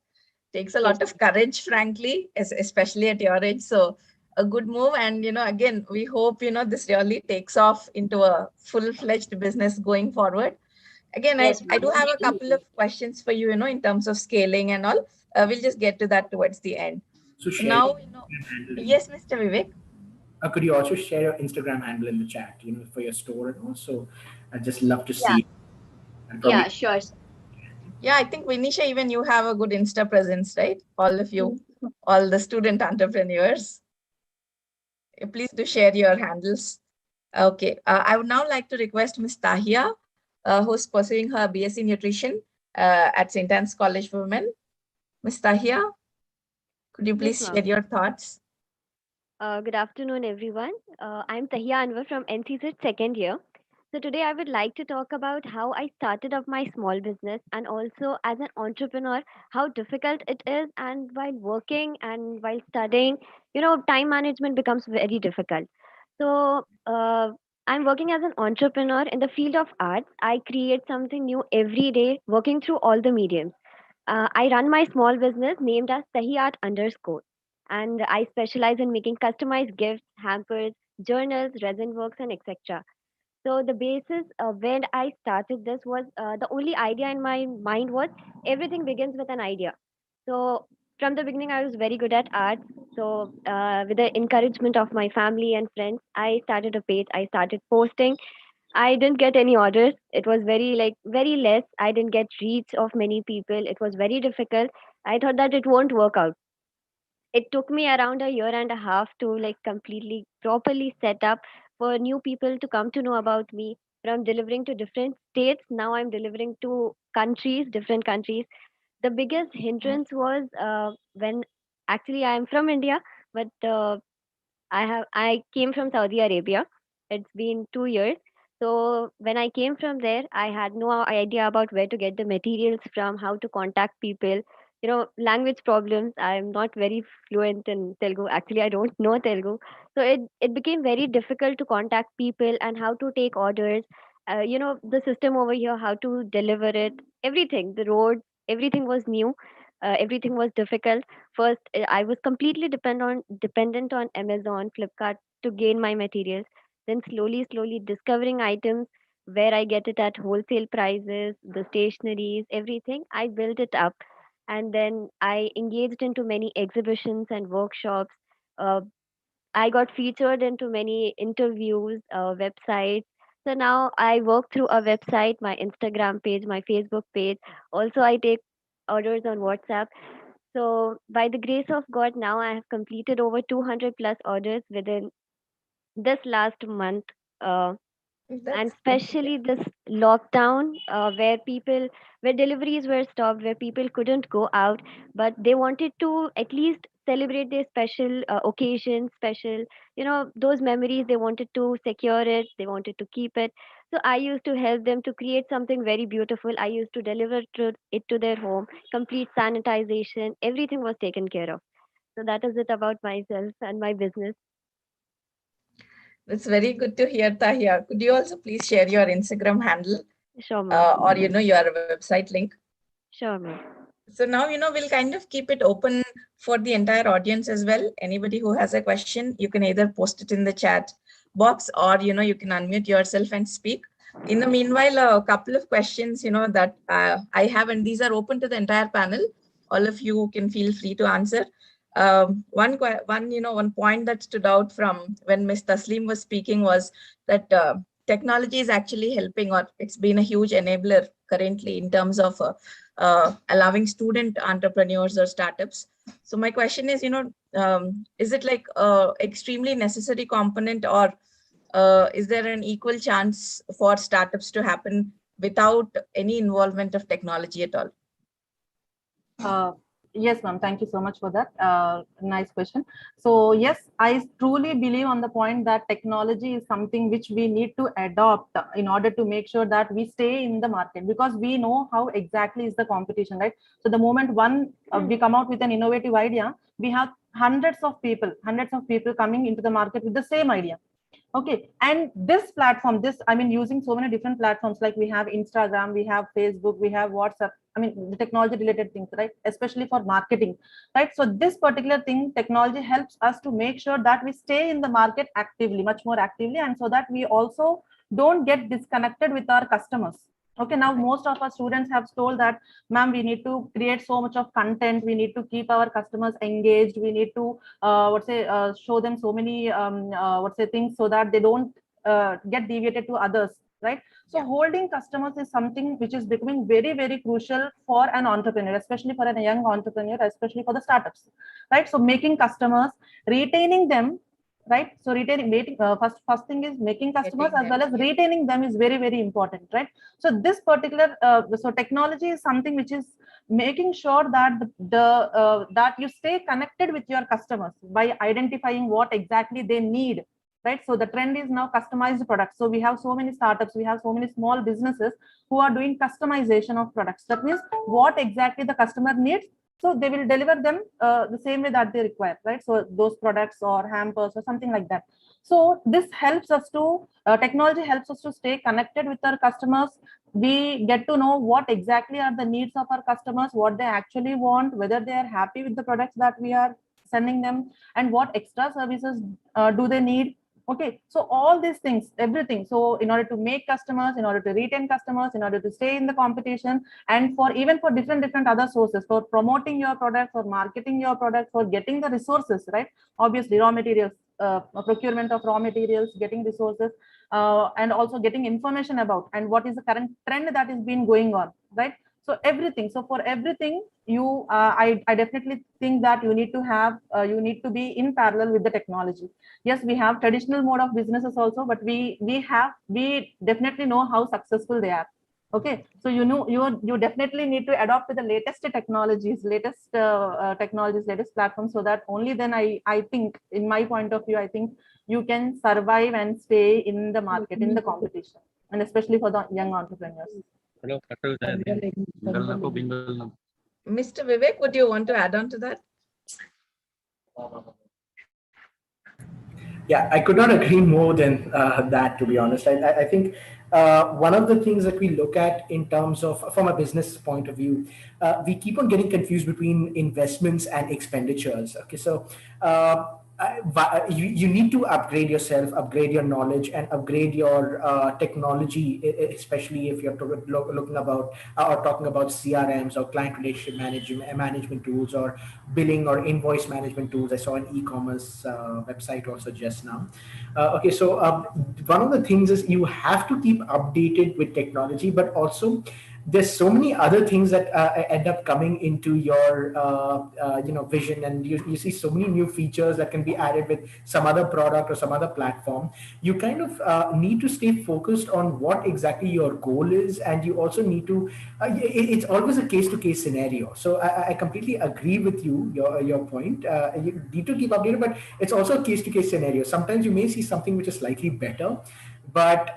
takes a lot of courage, frankly, especially at your age. So a good move. And, again, we hope, this really takes off into a full-fledged business going forward. Again, Yes, I do ma'am. have a couple of questions for you, in terms of scaling and all. We'll just get to that towards the end. So So share now, your Instagram handle. yes, Mr. Vivek. Could you also share your Instagram handle in the chat, for your store and also I'd just love to Yeah, see and yeah, probably sure. Yeah, I think Vinisha, even you have a good Insta presence, right? All of you, Mhm. all the student entrepreneurs. Please do share your handles. Okay, I would now like to request Ms. Tahia, who's pursuing her BSc Nutrition at St.Anne's College for Women. Ms. Tahia, could you Yes, please share ma'am. your thoughts? Good afternoon, everyone. I'm Tahiya Anwar from NCZ second year. So today I would like to talk about how I started up my small business and also as an entrepreneur, how difficult it is. And while working and while studying, time management becomes very difficult. So I'm working as an entrepreneur in the field of arts. I create something new every day, working through all the mediums. I run my small business named as Tahiyat underscore, and I specialize in making customized gifts, hampers, journals, resin works, and etc. So the basis when I started this was the only idea in my mind was everything begins with an idea. So from the beginning, I was very good at art. So with the encouragement of my family and friends, I started a page. I started posting. I didn't get any orders. It was very less. I didn't get reach of many people. It was very difficult. I thought that it won't work out. It took me around a year and a half to completely properly set up for new people to come to know about me. From delivering to different states, now I'm delivering to countries, different countries. The biggest hindrance was when actually I am from India, but I came from Saudi Arabia. It's been 2 years. So when I came from there, I had no idea about where to get the materials from, how to contact people. Language problems. I'm not very fluent in Telugu. Actually, I don't know Telugu. So it became very difficult to contact people and how to take orders. The system over here, how to deliver it, everything, the road, everything was new. Everything was difficult. First, I was completely dependent on Amazon, Flipkart to gain my materials. Then slowly discovering items where I get it at wholesale prices, the stationaries, everything. I built it up, and then I engaged into many exhibitions and workshops. Uh, I got featured into many interviews, websites. So now I work through a website, my Instagram page, my Facebook page. Also, I take orders on WhatsApp. So, by the grace of God, now I have completed over 200 plus orders within this last month. And That's good to hear. especially this lockdown, where deliveries were stopped, where people couldn't go out, but they wanted to at least celebrate their special occasions, special, those memories. They wanted to secure it, they wanted to keep it. So I used to help them to create something very beautiful. I used to deliver it to their home, complete sanitization, everything was taken care of. So that is it about myself and my business. That's very good to hear, Tahia. Could you also please share your Instagram handle Sure, ma'am. or your website link? Sure, ma'am. So now, we'll kind of keep it open for the entire audience as well. Anybody who has a question, you can either post it in the chat box or, you can unmute yourself and speak. In the meanwhile, a couple of questions, that I have, and these are open to the entire panel. All of you can feel free to answer. One point that stood out from when Ms. Taslim was speaking was that technology is actually helping, or it's been a huge enabler currently in terms of allowing student entrepreneurs or startups. So my question is, is it like extremely necessary component, or is there an equal chance for startups to happen without any involvement of technology at all? Uh, yes, ma'am. Thank you so much for that. Nice question. So yes, I truly believe on the point that technology is something which we need to adopt in order to make sure that we stay in the market, because we know how exactly is the competition, right? So the moment we come out with an innovative idea, we have hundreds of people coming into the market with the same idea. Okay, and this platform, using so many different platforms, like we have Instagram, we have Facebook, we have WhatsApp. The technology related things, right? Especially for marketing, right? So this particular thing, technology helps us to make sure that we stay in the market actively, much more actively, and so that we also don't get disconnected with our customers. Okay, now most of our students have told that, ma'am, we need to create so much of content. We need to keep our customers engaged. We need to, show them so many, things so that they don't get deviated to others, right? So holding customers is something which is becoming very, very crucial for an entrepreneur, especially for a young entrepreneur, especially for the startups, right? So making customers, retaining them, right? So retaining, first thing is making customers as well as retaining them is very, very important, right? So this particular, so technology is something which is making sure that that you stay connected with your customers by identifying what exactly they need, right? So the trend is now customized products. So we have so many startups, we have so many small businesses who are doing customization of products. That means what exactly the customer needs, so they will deliver them the same way that they require, right? So those products or hampers or something like that. So this helps us to, technology helps us to stay connected with our customers. We get to know what exactly are the needs of our customers, what they actually want, whether they are happy with the products that we are sending them, and what extra services do they need. Okay, so all these things, everything. So in order to make customers, in order to retain customers, in order to stay in the competition, and for even for different other sources, for promoting your product, for marketing your product, for getting the resources, right? Obviously raw materials, procurement of raw materials, getting resources, and also getting information about and what is the current trend that is been going on, right? So everything, so for everything, you I definitely think that you need to have, you need to be in parallel with the technology. Yes, we have traditional mode of businesses also, but we definitely know how successful they are. Okay, so you definitely need to adopt to the latest technologies, latest platforms, so that only then I think, in my point of view, I think you can survive and stay in the market, in the competition, and especially for the young entrepreneurs. Mr. Vivek, would you want to add on to that? Yeah, I could not agree more than that, to be honest. I think one of the things that we look at in terms of, from a business point of view, we keep on getting confused between investments and expenditures. Okay, so you need to upgrade yourself, upgrade your knowledge, and upgrade your technology, especially if you're looking about or talking about CRMs or client relationship management tools, or billing or invoice management tools. I saw an e-commerce website also just now. Okay, so one of the things is you have to keep updated with technology, but also there's so many other things that end up coming into your vision, and you see so many new features that can be added with some other product or some other platform. You kind of need to stay focused on what exactly your goal is, and you also need to it's always a case-to-case scenario. So I completely agree with you, your point. You need to keep updated, but it's also a case-to-case scenario. Sometimes you may see something which is slightly better, but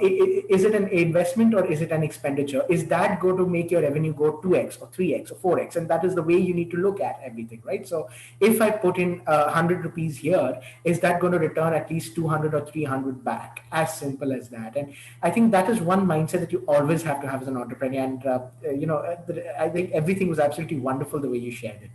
is it an investment or is it an expenditure? Is that going to make your revenue go 2x or 3x or 4x? And that is the way you need to look at everything, right? So if I put in 100 rupees here, is that going to return at least 200 or 300 back? As simple as that. And I think that is one mindset that you always have to have as an entrepreneur. And I think everything was absolutely wonderful the way you shared it.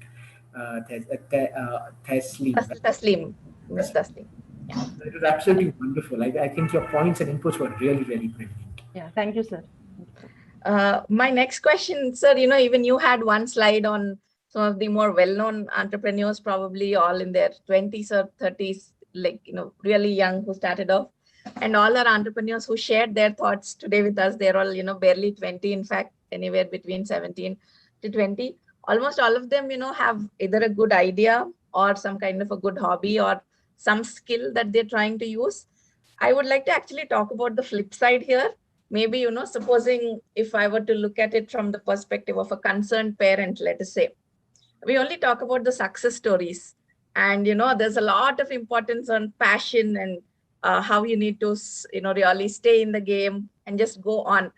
Taslim. Miss Taslim. Yeah. It was absolutely wonderful. I think your points and inputs were really, really brilliant. Yeah, thank you, sir. My next question, sir, even you had one slide on some of the more well-known entrepreneurs, probably all in their 20s or 30s, really young, who started off. And all our entrepreneurs who shared their thoughts today with us, they're all, barely 20, in fact, anywhere between 17 to 20. Almost all of them, have either a good idea or some kind of a good hobby or some skill that they're trying to use. I would like to actually talk about the flip side here. Maybe, supposing if I were to look at it from the perspective of a concerned parent, let us say, we only talk about the success stories. And, there's a lot of importance on passion and how you need to, really stay in the game and just go on.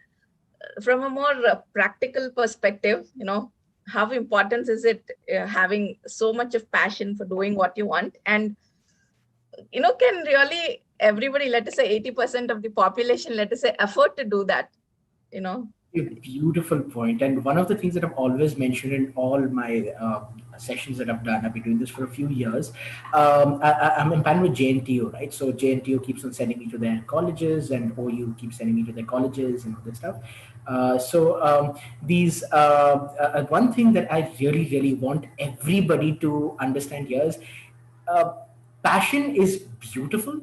From a more practical perspective, how important is it having so much of passion for doing what you want? And can really everybody, let us say 80% of the population, let us say, afford to do that? A beautiful point. And one of the things that I've always mentioned in all my sessions that I've done, I've been doing this for a few years. I'm in panel with JNTU, right? So JNTU keeps on sending me to their colleges, and OU keeps sending me to their colleges and all that stuff. These one thing that I really want everybody to understand here is uh, passion is beautiful,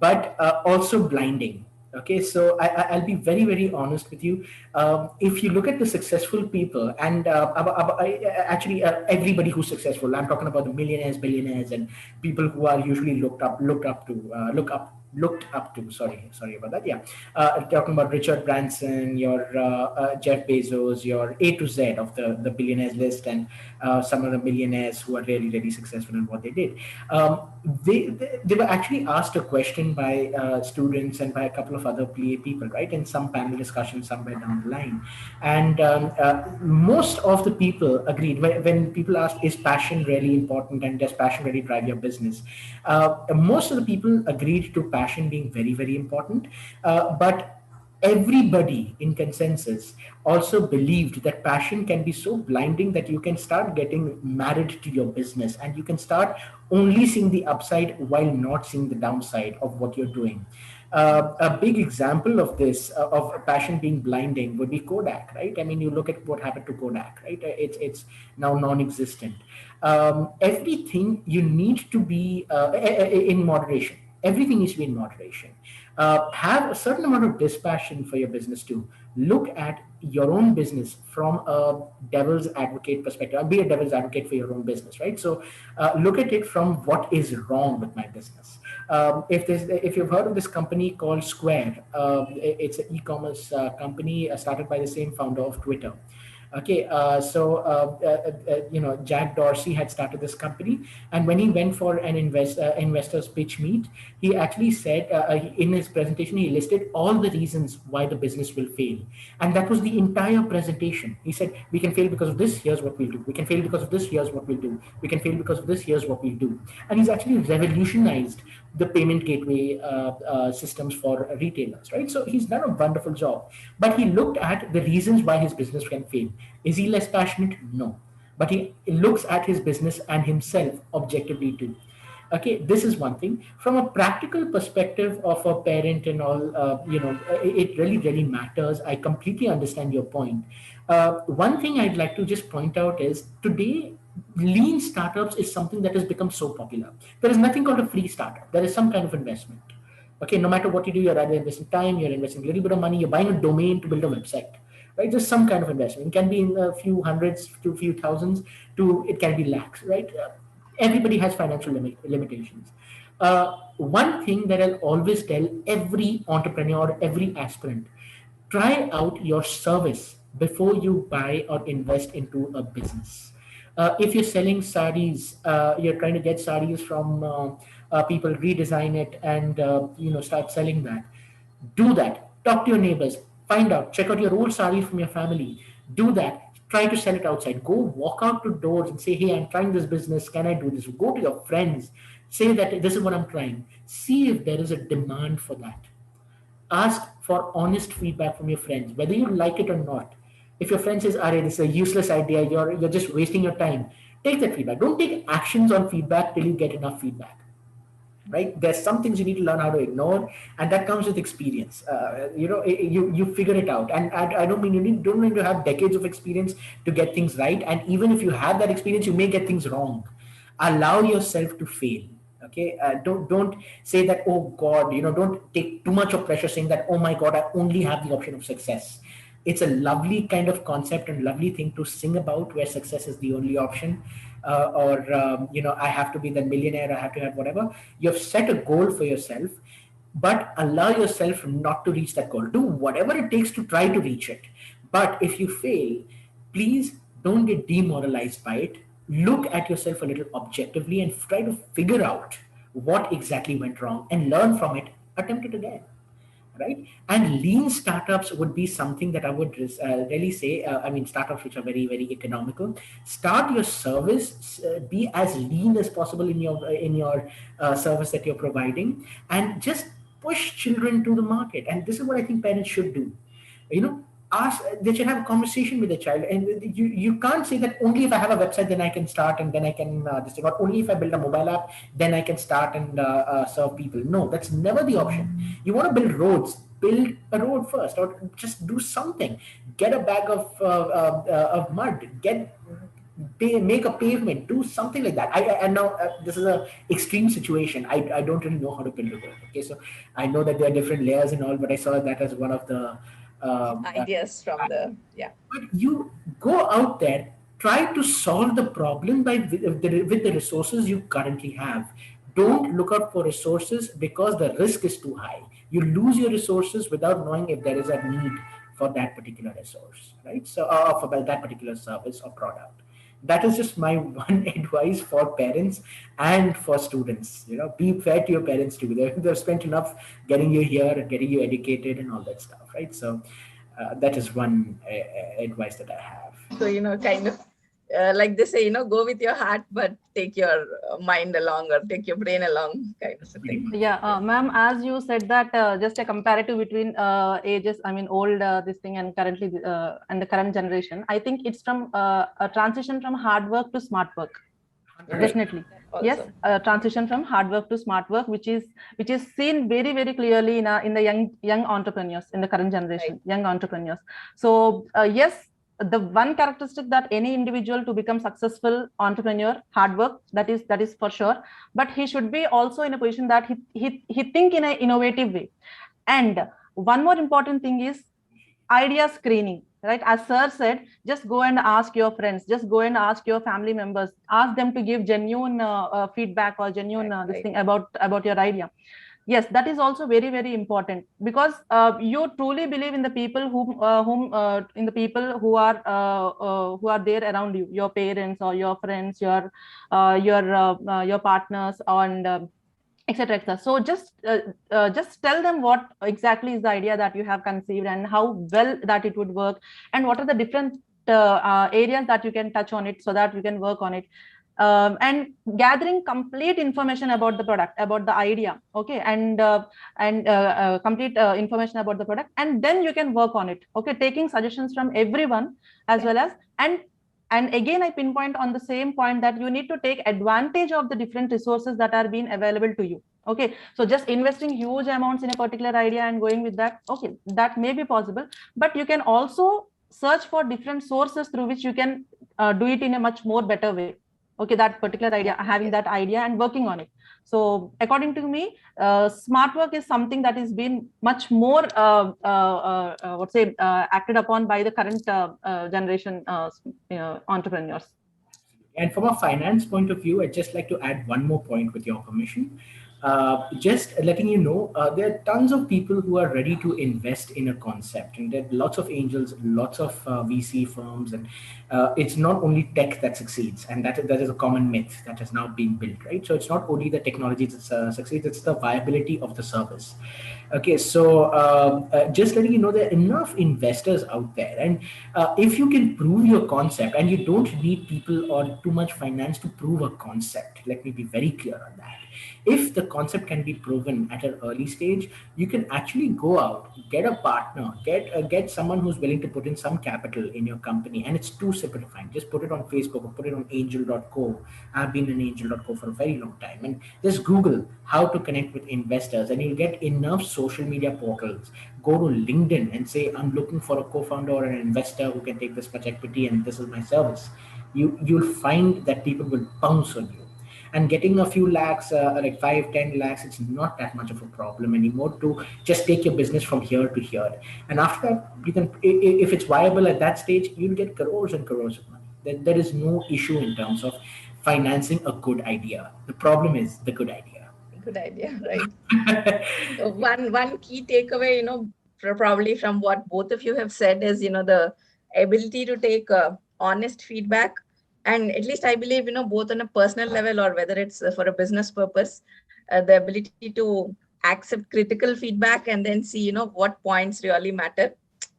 but also blinding. Okay, so I'll be very honest with you. If you look at the successful people, and actually everybody who's successful, I'm talking about the millionaires, billionaires, and people who are usually looked up to. Sorry about that. Yeah, talking about Richard Branson, your Jeff Bezos, your A to Z of the billionaires list, and some of the millionaires who are really successful in what they did. They were actually asked a question by students and by a couple of other people, right, in some panel discussion somewhere down the line. And most of the people agreed when people asked, is passion really important and does passion really drive your business? Most of the people agreed to passion being very important, but everybody in consensus also believed that passion can be so blinding that you can start getting married to your business and you can start only seeing the upside while not seeing the downside of what you're doing. A big example of this, of passion being blinding, would be Kodak, right? I mean, you look at what happened to Kodak, right? It's now non-existent. Everything you need to be in moderation. Everything needs to be in moderation. Have a certain amount of dispassion for your business too. Look at your own business from a devil's advocate perspective. Be a devil's advocate for your own business, right? So look at it from what is wrong with my business. If you've heard of this company called Square, it's an e-commerce company started by the same founder of Twitter. Okay, Jack Dorsey had started this company, and when he went for an investors pitch meet, he actually said in his presentation he listed all the reasons why the business will fail, and that was the entire presentation. He said, "We can fail because of this. Here's what we'll do. We can fail because of this. Here's what we'll do. We can fail because of this. Here's what we'll do." And he's actually revolutionized the payment gateway systems for retailers, right? So he's done a wonderful job. But he looked at the reasons why his business can fail. Is he less passionate? No. But he looks at his business and himself objectively too. Okay, this is one thing. From a practical perspective of a parent and all, it really matters. I completely understand your point. One thing I'd like to just point out is today, lean startups is something that has become so popular. There is nothing called a free startup. There is some kind of investment. Okay, no matter what you do, you're either investing time, you're investing a little bit of money, you're buying a domain to build a website, right? Just some kind of investment. It can be in a few hundreds to a few thousands to it can be lakhs, right? Everybody has financial limitations. One thing that I'll always tell every entrepreneur, every aspirant, try out your service before you buy or invest into a business. If you're selling sarees, you're trying to get sarees from people, redesign it, and start selling that. Do that. Talk to your neighbors. Find out. Check out your old sarees from your family. Do that. Try to sell it outside. Go walk out to doors and say, "Hey, I'm trying this business. Can I do this?" Go to your friends. Say that this is what I'm trying. See if there is a demand for that. Ask for honest feedback from your friends, whether you like it or not. If your friend says, "Arey, this is a useless idea, you're just wasting your time," take that feedback. Don't take actions on feedback till you get enough feedback. Right? There's some things you need to learn how to ignore, and that comes with experience. You figure it out. And I don't mean don't need to have decades of experience to get things right. And even if you have that experience, you may get things wrong. Allow yourself to fail. Okay, don't say that, "Oh God," don't take too much of pressure saying that, "Oh my God, I only have the option of success." It's a lovely kind of concept and lovely thing to sing about, where success is the only option, I have to be the millionaire, I have to have whatever. You've set a goal for yourself, but allow yourself not to reach that goal. Do whatever it takes to try to reach it. But if you fail, please don't get demoralized by it. Look at yourself a little objectively and try to figure out what exactly went wrong and learn from it. Attempt it again, right? And lean startups would be something that I would really say. Startups which are very economical. Start your service, be as lean as possible in your service that you're providing, and just push children to the market. And this is what I think parents should do. Ask, they should have a conversation with the child, and you can't say that only if I have a website then I can start and then I can or only if I build a mobile app then I can start and serve people. No, that's never the option. You want to build roads, build a road first, or just do something. Get a bag of mud, make a pavement, do something like that. I know this is a extreme situation. I don't really know how to build a road. Okay, so I know that there are different layers and all, but I saw that as one of the Ideas from the, yeah. but you go out there, try to solve the problem with the resources you currently have. Don't look out for resources because the risk is too high. You lose your resources without knowing if there is a need for that particular resource, right? So, for that particular service or product. That is just my one advice for parents and for students. You know, be fair to your parents too. They've spent enough getting you here, getting you educated, and all that stuff, right? So that is one advice that I have. So, kind of like they say, go with your heart, but take your mind along, or take your brain along, kind of a thing. Yeah, ma'am, as you said that just a comparative between ages, I mean, old this thing and currently and the current generation, I think it's from a transition from hard work to smart work. Definitely. Also. Yes, transition from hard work to smart work, which is seen very, very clearly in the young entrepreneurs in the current generation, right. Young entrepreneurs. So yes, the one characteristic that any individual to become successful entrepreneur, hard work, that is for sure, but he should be also in a position that he think in an innovative way. And one more important thing is idea screening, right? As sir said, just go and ask your friends, just go and ask your family members, ask them to give genuine feedback or genuine this thing about your idea. Yes, that is also very, very important, because you truly believe in the people who are there around you, your parents or your friends, your partners, and etc, etc. So just tell them what exactly is the idea that you have conceived and how well that it would work, and what are the different areas that you can touch on it so that you can work on it. And gathering complete information about the product, about the idea, okay, and complete information about the product, and then you can work on it, okay, taking suggestions from everyone as well as, and again I pinpoint on the same point that you need to take advantage of the different resources that are being available to you. Okay, so just investing huge amounts in a particular idea and going with that, okay, that may be possible, but you can also search for different sources through which you can do it in a much more better way. Okay, that particular idea, having that idea and working on it. So according to me, smart work is something that is being much more acted upon by the current generation entrepreneurs. And from a finance point of view, I'd just like to add one more point with your permission. Just letting you know, there are tons of people who are ready to invest in a concept, and there are lots of angels, lots of VC firms, and it's not only tech that succeeds, and that is a common myth that has now been built, right? So it's not only the technology that succeeds, it's the viability of the service. Okay, so just letting you know, there are enough investors out there, and if you can prove your concept, and you don't need people or too much finance to prove a concept, let me be very clear on that. If the concept can be proven at an early stage, you can actually go out, get a partner, get someone who's willing to put in some capital in your company, and it's too simple to find. Just put it on Facebook or put it on angel.co. I've been in angel.co for a very long time, and just Google how to connect with investors, and you'll get enough social media portals. Go to LinkedIn and say, I'm looking for a co-founder or an investor who can take this much equity, and this is my service. You'll find that people will bounce on you. And getting a few lakhs, like 5-10 lakhs, it's not that much of a problem anymore to just take your business from here to here. And after that, you can, if it's viable at that stage, you'll get crores and crores of money. There is no issue in terms of financing a good idea. The problem is the good idea. Good idea, right? So one key takeaway, probably from what both of you have said is, the ability to take honest feedback. And at least I believe, both on a personal level or whether it's for a business purpose, the ability to accept critical feedback and then see, what points really matter.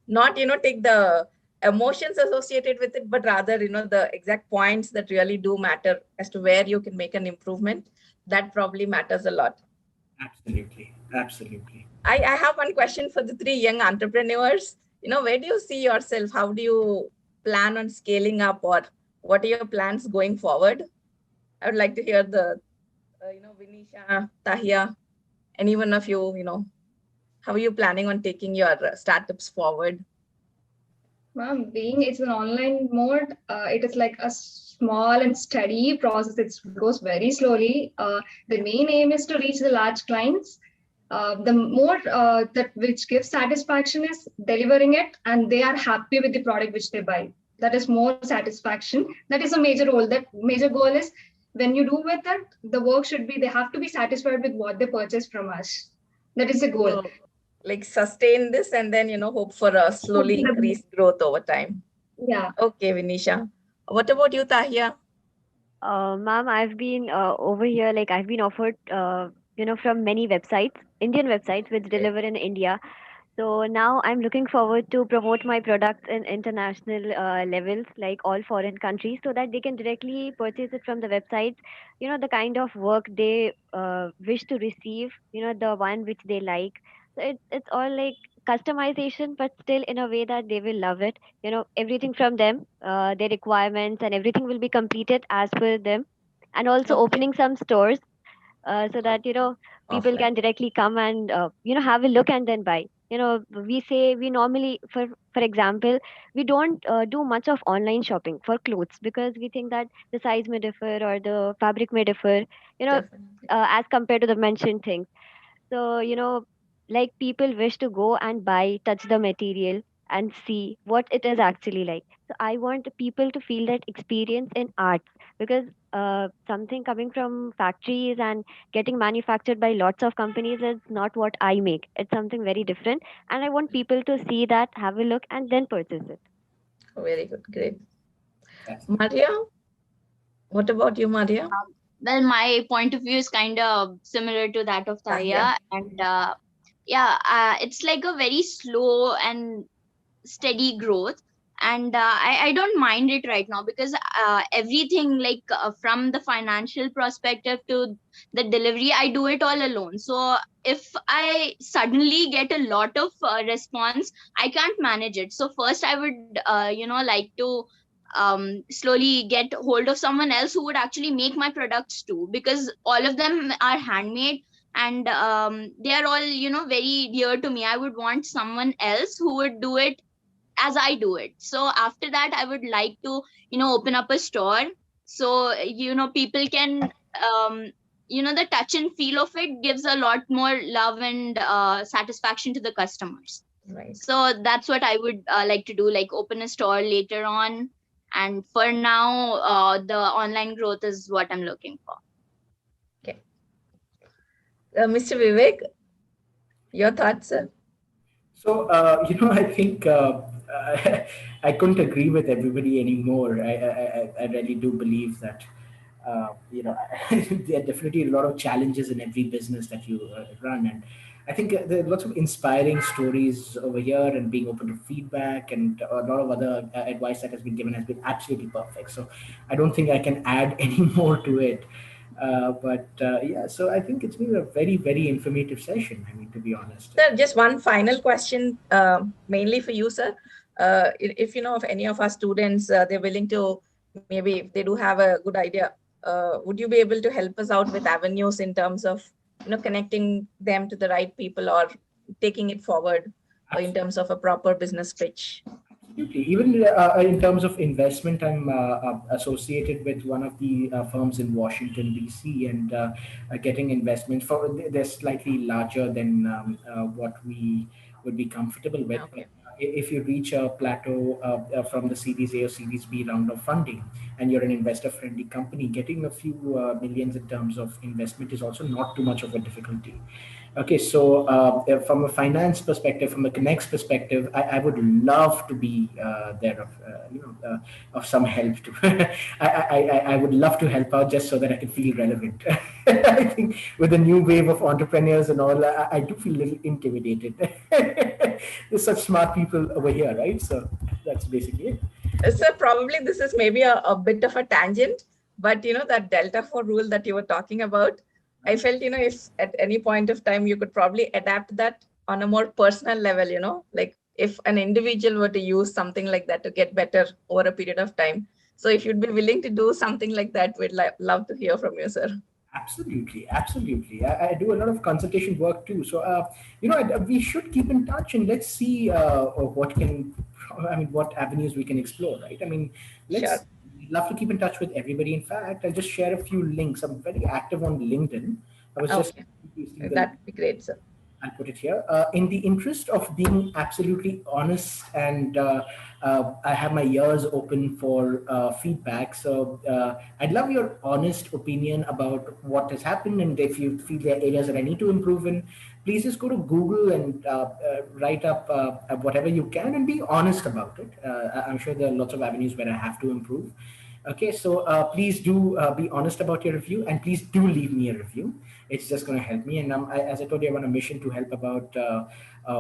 Not, take the emotions associated with it, but rather, the exact points that really do matter as to where you can make an improvement. That probably matters a lot. Absolutely. Absolutely. I have one question for the 3 young entrepreneurs. Where do you see yourself? How do you plan on scaling up, or what are your plans going forward? I would like to hear the, Vinisha, Tahia, any one of you, how are you planning on taking your startups forward? Ma'am, being it's an online mode, it is like a small and steady process. It goes very slowly. The main aim is to reach the large clients. The more that which gives satisfaction is delivering it, and they are happy with the product which they buy. That is more satisfaction. That is a major goal. That major goal is when you do with that, the work should be they have to be satisfied with what they purchase from us. That is the goal. So, like sustain this and then, hope for a slowly increased growth over time. Yeah. Okay, Vinisha. What about you, Tahia? Ma'am, I've been over here, like I've been offered, from many websites, Indian websites, which deliver in India. So now I'm looking forward to promote my products in international levels, like all foreign countries, so that they can directly purchase it from the websites. The kind of work they wish to receive, the one which they like. So it's all like customization, but still in a way that they will love it. Everything from them, their requirements and everything will be completed as per them. And also opening some stores so that people can directly come and have a look and then buy. We say we normally, for example, we don't do much of online shopping for clothes because we think that the size may differ or the fabric may differ, as compared to the mentioned things. So, like people wish to go and buy, touch the material and see what it is actually like. So I want people to feel that experience in art because something coming from factories and getting manufactured by lots of companies is not what I make. It's something very different. And I want people to see that, have a look, and then purchase it. Very good. Great. Maria, what about you, Maria? Well, my point of view is kind of similar to that of Tahia. And it's like a very slow and steady growth. And I don't mind it right now because everything like from the financial perspective to the delivery, I do it all alone. So if I suddenly get a lot of response, I can't manage it. So first I would like to slowly get hold of someone else who would actually make my products too, because all of them are handmade and they are all very dear to me. I would want someone else who would do it as I do it. So after that, I would like to, open up a store. So, people can, the touch and feel of it gives a lot more love and satisfaction to the customers. Right. So that's what I would like to do, like open a store later on. And for now, the online growth is what I'm looking for. Okay. Mr. Vivek, your thoughts, sir? So, I think I couldn't agree with everybody anymore. I really do believe that, there are definitely a lot of challenges in every business that you run. And I think there are lots of inspiring stories over here, and being open to feedback and a lot of other advice that has been given has been absolutely perfect. So I don't think I can add any more to it. Yeah, so I think it's been a very, very informative session. I mean, to be honest. Sir, just one final question, mainly for you, sir. If if any of our students, they're willing to, maybe if they do have a good idea, would you be able to help us out with avenues in terms of, connecting them to the right people or taking it forward in terms of a proper business pitch? Absolutely. Even in terms of investment, I'm associated with one of the firms in Washington, D.C., and getting investments for they're slightly larger than what we would be comfortable with. Okay. If you reach a plateau from the Series A or Series B round of funding, and you're an investor-friendly company, getting a few millions in terms of investment is also not too much of a difficulty. Okay, so from a finance perspective, from a Connects perspective, I would love to be there of some help to. I would love to help out just so that I can feel relevant. I think with the new wave of entrepreneurs and all, I do feel a little intimidated. There's such smart people over here, right? So that's basically it. So probably this is maybe a bit of a tangent, but that Delta 4 rule that you were talking about, I felt, if at any point of time you could probably adapt that on a more personal level, like if an individual were to use something like that to get better over a period of time. So if you'd be willing to do something like that, we'd love to hear from you, sir. Absolutely, absolutely. I do a lot of consultation work too. So, we should keep in touch and let's see what avenues we can explore, right? I mean, Sure. let's love to keep in touch with everybody. In fact, I'll just share a few links. I'm very active on LinkedIn. I was just Okay. using the That'd be great, sir. I'll put it here. In the interest of being absolutely honest, and I have my ears open for feedback. So I'd love your honest opinion about what has happened, and if you feel there are areas that I need to improve in, please just go to Google and write up whatever you can and be honest about it. I'm sure there are lots of avenues where I have to improve. Okay, so please do be honest about your review, and please do leave me a review. It's just going to help me. And as I told you, I'm on a mission to help about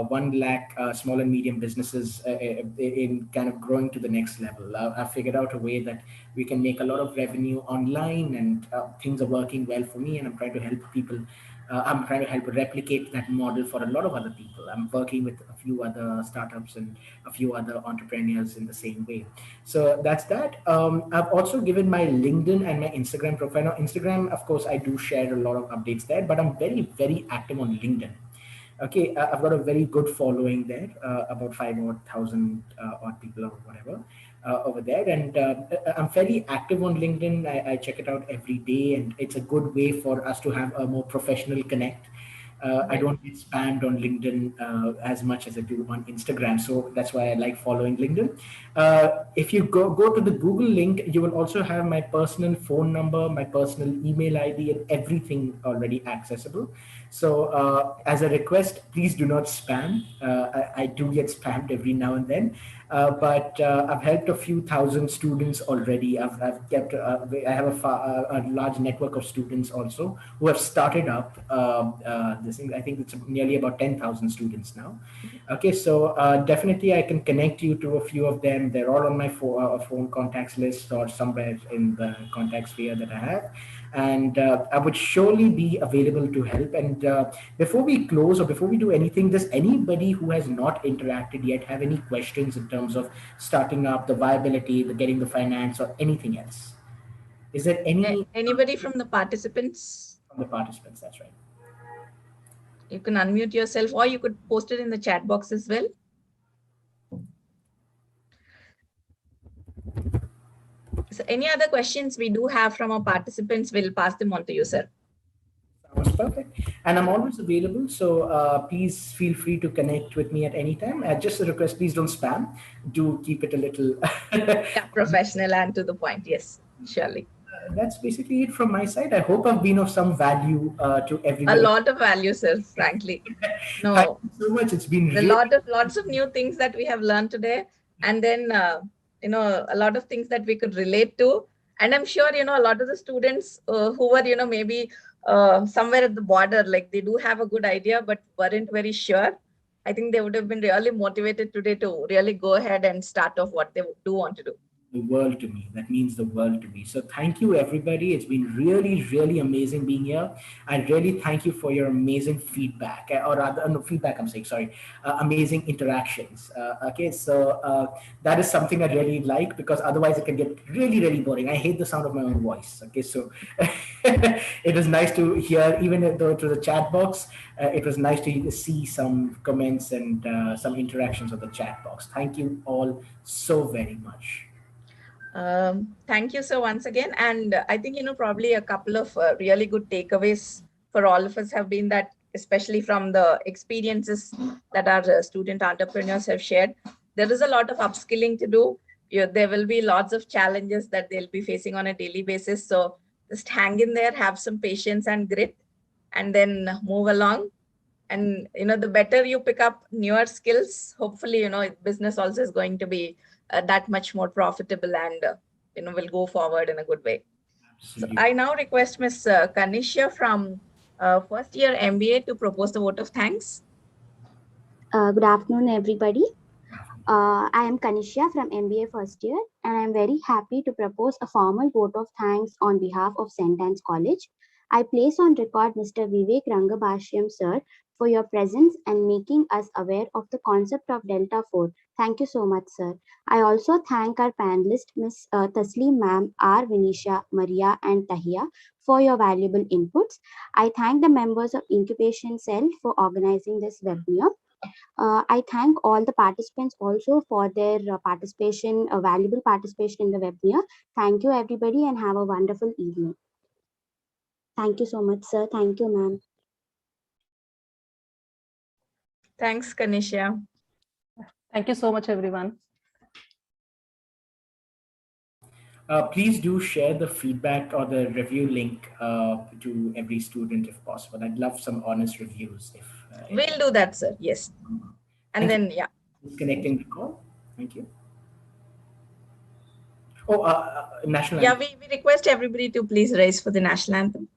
1 lakh small and medium businesses in kind of growing to the next level. I've figured out a way that we can make a lot of revenue online, and things are working well for me. And I'm trying to help people. I'm trying to help replicate that model for a lot of other people. I'm working with a few other startups and a few other entrepreneurs in the same way. So that's that. I've also given my LinkedIn and my Instagram profile. Now, Instagram, of course, I do share a lot of updates there, but I'm very, very active on LinkedIn. Okay, I've got a very good following there, about 5,000 odd people or whatever over there, and I'm fairly active on LinkedIn. I check it out every day, and it's a good way for us to have a more professional connect. I don't get spammed on LinkedIn as much as I do on Instagram, so that's why I like following LinkedIn. If you go to the Google link, you will also have my personal phone number, my personal email ID, and everything already accessible. So, as a request, please do not spam. I do get spammed every now and then, but I've helped a few thousand students already. I've kept, I have a large network of students also who have started up this thing. I think it's nearly about 10,000 students now. Okay, so definitely I can connect you to a few of them. They're all on my phone contacts list or somewhere in the contact sphere that I have. And I would surely be available to help. And before we close or before we do anything, does anybody who has not interacted yet have any questions in terms of starting up, the viability, the getting the finance, or anything else? Is there any Anybody from the participants? from the participants? That's right. You can unmute yourself, or you could post it in the chat box as well. So any other questions we do have from our participants, we'll pass them on to you, sir. Sounds perfect. And I'm always available. So please feel free to connect with me at any time. Just a request, please don't spam. Do keep it a little professional and to the point. Yes, surely. That's basically it from my side. I hope I've been of some value to everybody. A lot of value, sir, frankly. No, thank you so much. It's been really lots of new things that we have learned today. And then, a lot of things that we could relate to. And I'm sure, a lot of the students who were, maybe somewhere at the border, like they do have a good idea, but weren't very sure. I think they would have been really motivated today to really go ahead and start off what they do want to do. The world to me. That means the world to me. So thank you, everybody. It's been really, really amazing being here. I really thank you for your amazing feedback, or rather, no feedback. I'm saying, sorry, amazing interactions. Okay, so that is something I really like because otherwise it can get really, really boring. I hate the sound of my own voice. Okay, so it was nice to hear, even though it was a chat box. It was nice to see some comments and some interactions on the chat box. Thank you all so very much. Thank you, sir, once again. And I think, probably a couple of really good takeaways for all of us have been that, especially from the experiences that our student entrepreneurs have shared, there is a lot of upskilling to do. There will be lots of challenges that they'll be facing on a daily basis. So just hang in there, have some patience and grit, and then move along. And, the better you pick up newer skills, hopefully, business also is going to be that much more profitable and, will go forward in a good way. Absolutely. So I now request Ms. Kanisha from first year MBA to propose the vote of thanks. Good afternoon, everybody. I am Kanisha from MBA first year, and I am very happy to propose a formal vote of thanks on behalf of St.Ann's College. I place on record Mr. Vivek Rangabasim, sir, for your presence and making us aware of the concept of Delta 4 Thank you so much, sir. I also thank our panelists, Ms. Tasleem ma'am, R. Vinisha, Maria, and Tahia, for your valuable inputs. I thank the members of Incubation Cell for organizing this webinar. I thank all the participants also for their participation, valuable participation in the webinar. Thank you, everybody, and have a wonderful evening. Thank you so much, sir. Thank you, ma'am. Thanks, Kanisha. Thank you so much, everyone. Please do share the feedback or the review link to every student if possible. I'd love some honest reviews. We'll do that, sir. Yes. And Thank then, you. yeah. Disconnecting the call. Thank you. Oh, national Yeah, anthem. we request everybody to please rise for the national anthem.